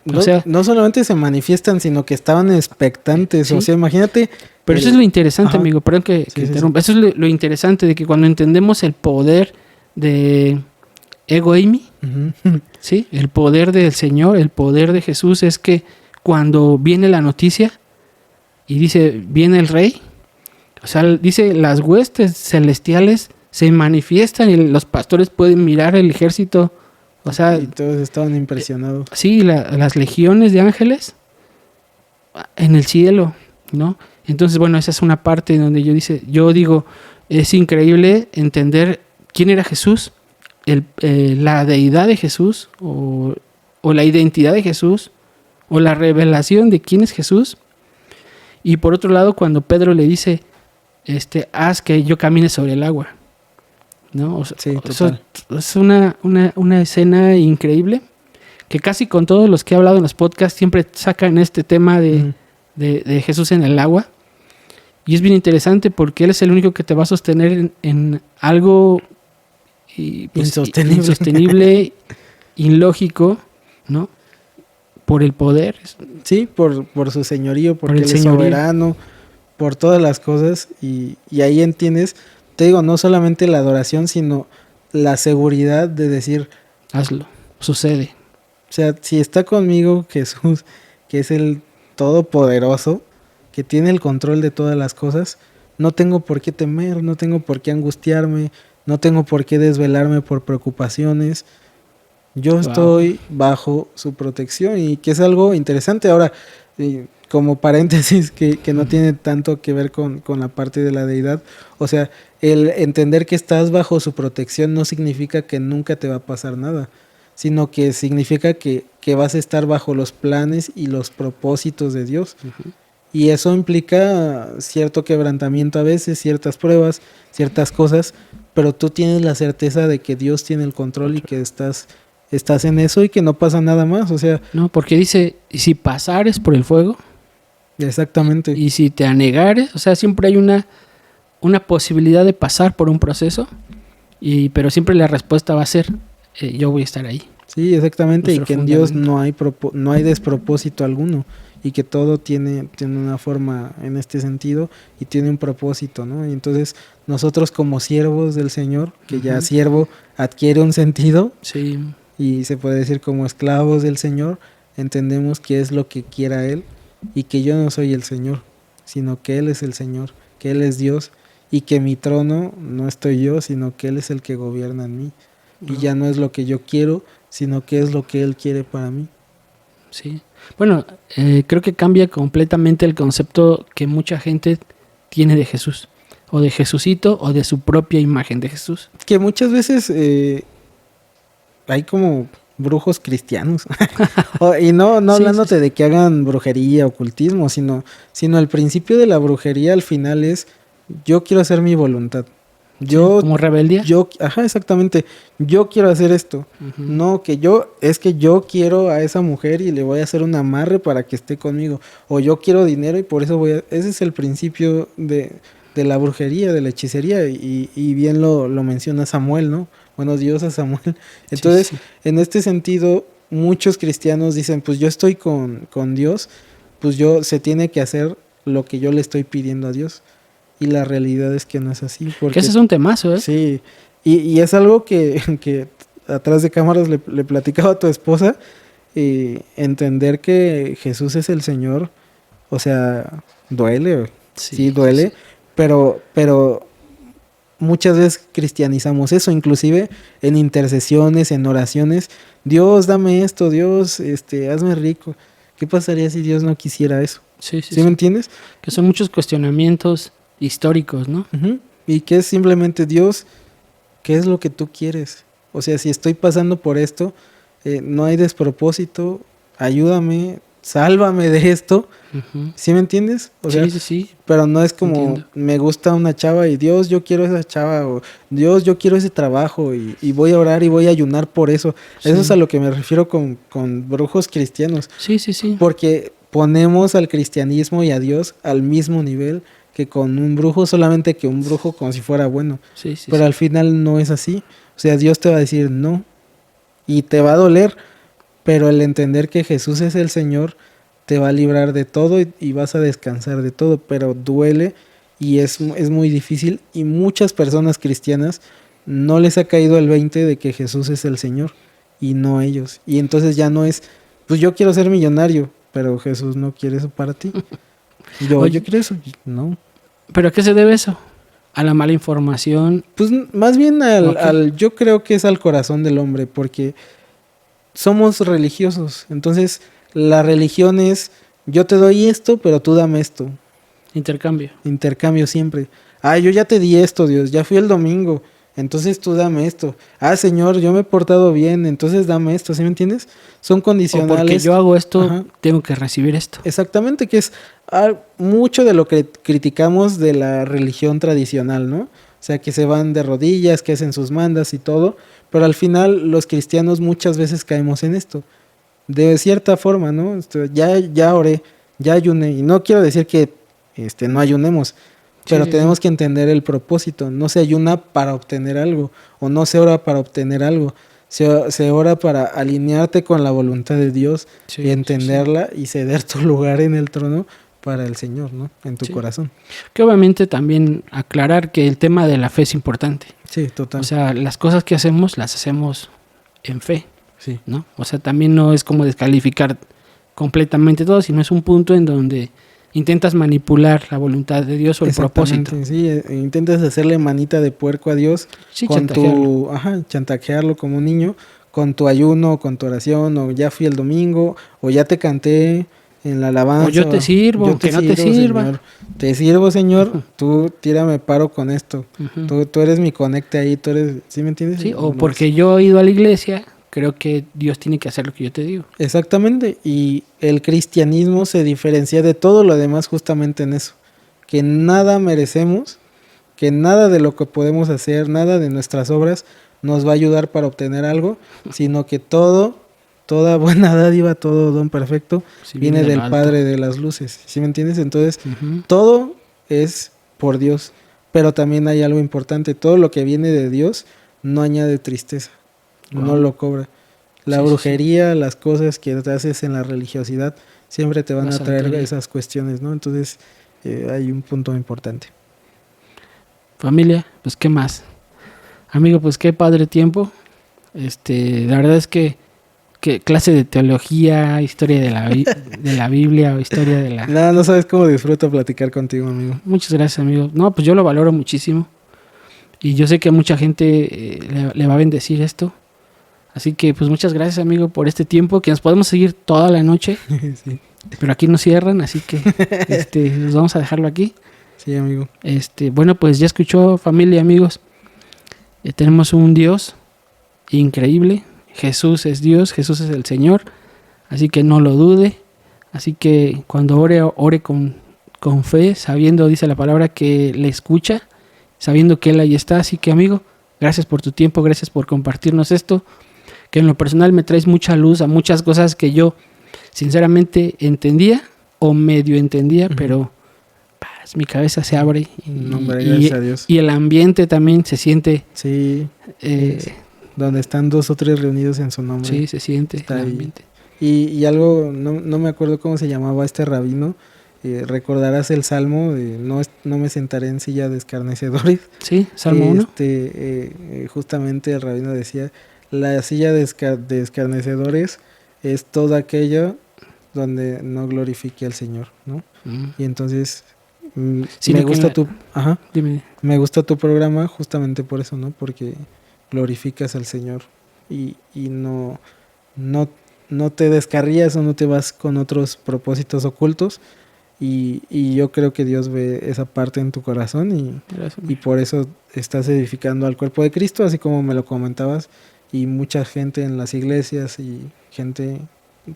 No,
o sea,
no solamente se manifiestan, sino que estaban expectantes.
Sí.
O sea, imagínate.
Pero eso es lo interesante, amigo. Perdón que interrumpa. Eso es lo interesante, de que cuando entendemos el poder de Ego Eimi, ¿sí? El poder del Señor, el poder de Jesús, es que cuando viene la noticia y dice, viene el Rey, o sea, dice, las huestes celestiales se manifiestan y los pastores pueden mirar el ejército, o sea...
Y todos estaban impresionados.
Sí, las legiones de ángeles en el cielo, ¿no? Entonces, bueno, esa es una parte donde yo digo, es increíble entender quién era Jesús, la deidad de Jesús, o la identidad de Jesús, o la revelación de quién es Jesús. Y por otro lado, cuando Pedro le dice, haz que yo camine sobre el agua, ¿no? O sea,
sí, total.
Es una escena increíble, que casi con todos los que he hablado en los podcasts siempre sacan este tema de Jesús en el agua, y es bien interesante porque él es el único que te va a sostener en algo insostenible, ilógico, ¿no? Por el poder.
Sí, por su señorío, porque él es soberano, por todas las cosas, y ahí entiendes, te digo, no solamente la adoración, sino la seguridad de decir,
hazlo, sucede.
O sea, si está conmigo Jesús, que es el todopoderoso, que tiene el control de todas las cosas, no tengo por qué temer, no tengo por qué angustiarme, no tengo por qué desvelarme por preocupaciones. Yo estoy bajo su protección, y que es algo interesante. Ahora, como paréntesis que no tiene tanto que ver con la parte de la deidad, o sea, el entender que estás bajo su protección no significa que nunca te va a pasar nada, sino que significa que vas a estar bajo los planes y los propósitos de Dios. Y eso implica cierto quebrantamiento a veces, ciertas pruebas, ciertas cosas, pero tú tienes la certeza de que Dios tiene el control y que estás en eso y que no pasa nada más, o sea...
No, porque dice, si pasares por el fuego...
Exactamente.
Y si te anegares, o sea, siempre hay una posibilidad de pasar por un proceso, pero siempre la respuesta va a ser, yo voy a estar ahí.
Sí, exactamente, y que en Dios no hay despropósito alguno, y que todo tiene una forma en este sentido y tiene un propósito, ¿no? Y entonces nosotros como siervos del Señor, que ya siervo adquiere un sentido,
sí,
y se puede decir como esclavos del Señor, entendemos que es lo que quiera Él, y que yo no soy el Señor, sino que Él es el Señor, que Él es Dios, y que mi trono no estoy yo, sino que Él es el que gobierna en mí. Y ya no es lo que yo quiero, sino que es lo que Él quiere para mí.
Sí. Bueno, creo que cambia completamente el concepto que mucha gente tiene de Jesús, o de Jesucito, o de su propia imagen de Jesús.
Que muchas veces hay como brujos cristianos. Y no hablándote de que hagan brujería, ocultismo, sino el principio de la brujería al final es yo quiero hacer mi voluntad. Yo,
¿como rebeldía?
Ajá, exactamente. Yo quiero hacer esto. No, es que yo quiero a esa mujer y le voy a hacer un amarre para que esté conmigo. O yo quiero dinero y por eso ese es el principio de la brujería, de la hechicería. Y bien lo menciona Samuel, ¿no? Bueno, Dios a Samuel. Entonces, en este sentido, muchos cristianos dicen, pues yo estoy con Dios, pues se tiene que hacer lo que yo le estoy pidiendo a Dios. Y la realidad es que no es así. Porque,
que ese es un temazo, ¿eh?
Sí, y es algo que atrás de cámaras le platicaba a tu esposa, entender que Jesús es el Señor, o sea, duele, sí duele, sí. Pero muchas veces cristianizamos eso, inclusive en intercesiones, en oraciones, Dios, dame esto, Dios, hazme rico. ¿Qué pasaría si Dios no quisiera eso?
Sí.
¿Me entiendes?
Que son muchos cuestionamientos históricos, ¿no?
Y que es simplemente Dios, ¿qué es lo que tú quieres? O sea, si estoy pasando por esto, no hay despropósito, ayúdame, sálvame de esto. ¿Sí me entiendes? O sea,
sí.
Pero no es como me gusta una chava y Dios, yo quiero esa chava, o Dios, yo quiero ese trabajo y voy a orar y voy a ayunar por eso. Sí. Eso es a lo que me refiero con brujos cristianos.
Sí.
Porque ponemos al cristianismo y a Dios al mismo nivel que con un brujo, solamente que un brujo como si fuera bueno. Pero al final no es así. O sea, Dios te va a decir no y te va a doler, pero el entender que Jesús es el Señor te va a librar de todo y vas a descansar de todo, pero duele y es muy difícil y muchas personas cristianas no les ha caído el 20 de que Jesús es el Señor y no ellos. Y entonces ya no es, pues yo quiero ser millonario, pero Jesús no quiere eso para ti. Yo quiero eso, no.
¿Pero a qué se debe eso? ¿A la mala información?
Pues más bien yo creo que es al corazón del hombre, porque somos religiosos. Entonces, la religión es, yo te doy esto, pero tú dame esto. Intercambio siempre. Yo ya te di esto, Dios, ya fui el domingo, entonces tú dame esto. Señor, yo me he portado bien, entonces dame esto, ¿sí me entiendes? Son condicionales.
O porque yo hago esto, tengo que recibir esto.
Exactamente, que es mucho de lo que criticamos de la religión tradicional, ¿no? O sea, que se van de rodillas, que hacen sus mandas y todo, pero al final los cristianos muchas veces caemos en esto. De cierta forma, ¿no? Ya oré, ya ayuné, y no quiero decir que no ayunemos, pero tenemos que entender el propósito. No se ayuna para obtener algo, o no se ora para obtener algo. Se ora para alinearte con la voluntad de Dios y entenderla y ceder tu lugar en el trono para el Señor, ¿no? En tu corazón.
Que obviamente también aclarar que el tema de la fe es importante.
Sí, total.
O sea, las cosas que hacemos, las hacemos en fe,
sí,
¿no? O sea, también no es como descalificar completamente todo, sino es un punto en donde intentas manipular la voluntad de Dios o el propósito.
Sí, intentas hacerle manita de puerco a Dios, con chantajearlo como un niño, con tu ayuno, con tu oración, o ya fui el domingo, o ya te canté en la alabanza.
O yo te sirvo, aunque no te sirva.
Señor. Te sirvo, Señor, tú tírame paro con esto. Tú eres mi conecte ahí, tú eres, ¿sí me entiendes?
Sí, o porque yo he ido a la iglesia, creo que Dios tiene que hacer lo que yo te digo.
Exactamente, y el cristianismo se diferencia de todo lo demás justamente en eso, que nada merecemos, que nada de lo que podemos hacer, nada de nuestras obras nos va a ayudar para obtener algo, sino que toda buena dádiva, todo don perfecto viene del Padre de las luces, ¿sí me entiendes? Entonces, todo es por Dios, pero también hay algo importante, todo lo que viene de Dios no añade tristeza. No lo cobra. La brujería, las cosas que te haces en la religiosidad, siempre te van a traer esas cuestiones, ¿no? Entonces, hay un punto importante.
Familia, pues qué más. Amigo, pues qué padre tiempo. La verdad es que clase de teología, historia de la Biblia o historia de la...
No sabes cómo disfruto platicar contigo, amigo.
Muchas gracias, amigo. No, pues yo lo valoro muchísimo. Y yo sé que a mucha gente le va a bendecir esto. Así que pues muchas gracias, amigo, por este tiempo, que nos podemos seguir toda la noche.
Sí.
Pero aquí nos cierran, así que nos vamos a dejarlo aquí.
Sí, amigo.
Bueno, pues ya escuchó, familia, amigos. Tenemos un Dios increíble, Jesús es Dios, Jesús es el Señor, así que no lo dude. Así que cuando ore con fe, sabiendo, dice la palabra, que le escucha, sabiendo que Él ahí está. Así que, amigo, gracias por tu tiempo, gracias por compartirnos esto, que en lo personal me traes mucha luz a muchas cosas que yo sinceramente entendía o medio entendía, pero mi cabeza se abre
gracias a Dios.
Y el ambiente también se siente.
Sí, donde están 2 o 3 reunidos en su nombre.
Sí, se siente el ambiente.
Y algo, no me acuerdo cómo se llamaba este rabino, recordarás el Salmo de no me sentaré en silla de escarnecedores.
Sí, Salmo 1.
Justamente el rabino decía, la silla de escarnecedores es todo aquello donde no glorifique al Señor, ¿no? Y entonces
sí,
me gusta
Dime.
Me gusta tu programa justamente por eso, ¿no? Porque glorificas al Señor y no te descarrías o no te vas con otros propósitos ocultos. Y yo creo que Dios ve esa parte en tu corazón y por eso estás edificando al cuerpo de Cristo, así como me lo comentabas, y mucha gente en las iglesias y gente,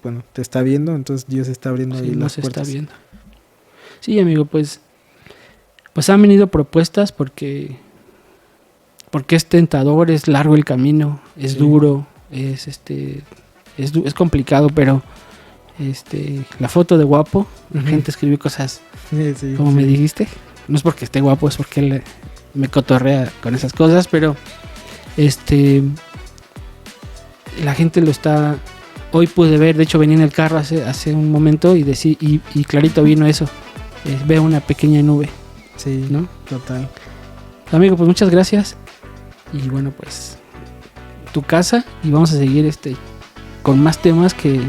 bueno, te está viendo, entonces Dios está abriendo ahí las puertas.
Está viendo. Sí, amigo, pues han venido propuestas porque es tentador, es largo el camino, es duro, es complicado, pero la foto de guapo, la gente escribió cosas como me dijiste, no es porque esté guapo, es porque él me cotorrea con esas cosas, pero la gente lo está, hoy pude ver, de hecho venía en el carro hace un momento y clarito vino eso, veo una pequeña nube.
Sí,
¿no?
Total.
Amigo, pues muchas gracias y bueno, pues tu casa, y vamos a seguir con más temas que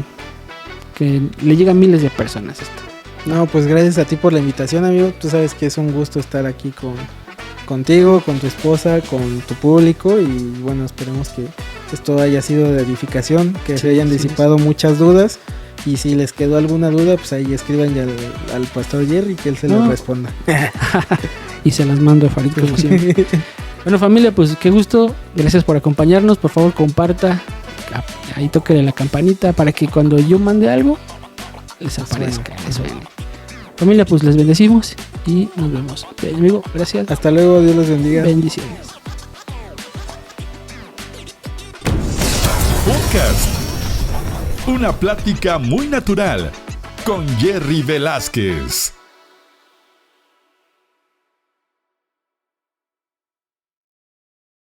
le llegan a miles de personas esto.
No, pues gracias a ti por la invitación, amigo. Tú sabes que es un gusto estar aquí contigo, con tu esposa, con tu público, y bueno, esperemos que esto haya sido de edificación, que se hayan disipado muchas dudas, y si les quedó alguna duda, pues ahí escriban ya al pastor Jerry, que él se les responda.
Y se las mando a Farid como siempre. Bueno, familia, pues qué gusto, gracias por acompañarnos, por favor comparta, ahí toque la campanita para que cuando yo mande algo les aparezca. Eso. Familia, pues les bendecimos y nos vemos. Bien, amigo, gracias.
Hasta luego, Dios los bendiga.
Bendiciones.
Podcast. Una plática muy natural con Jerry Velázquez.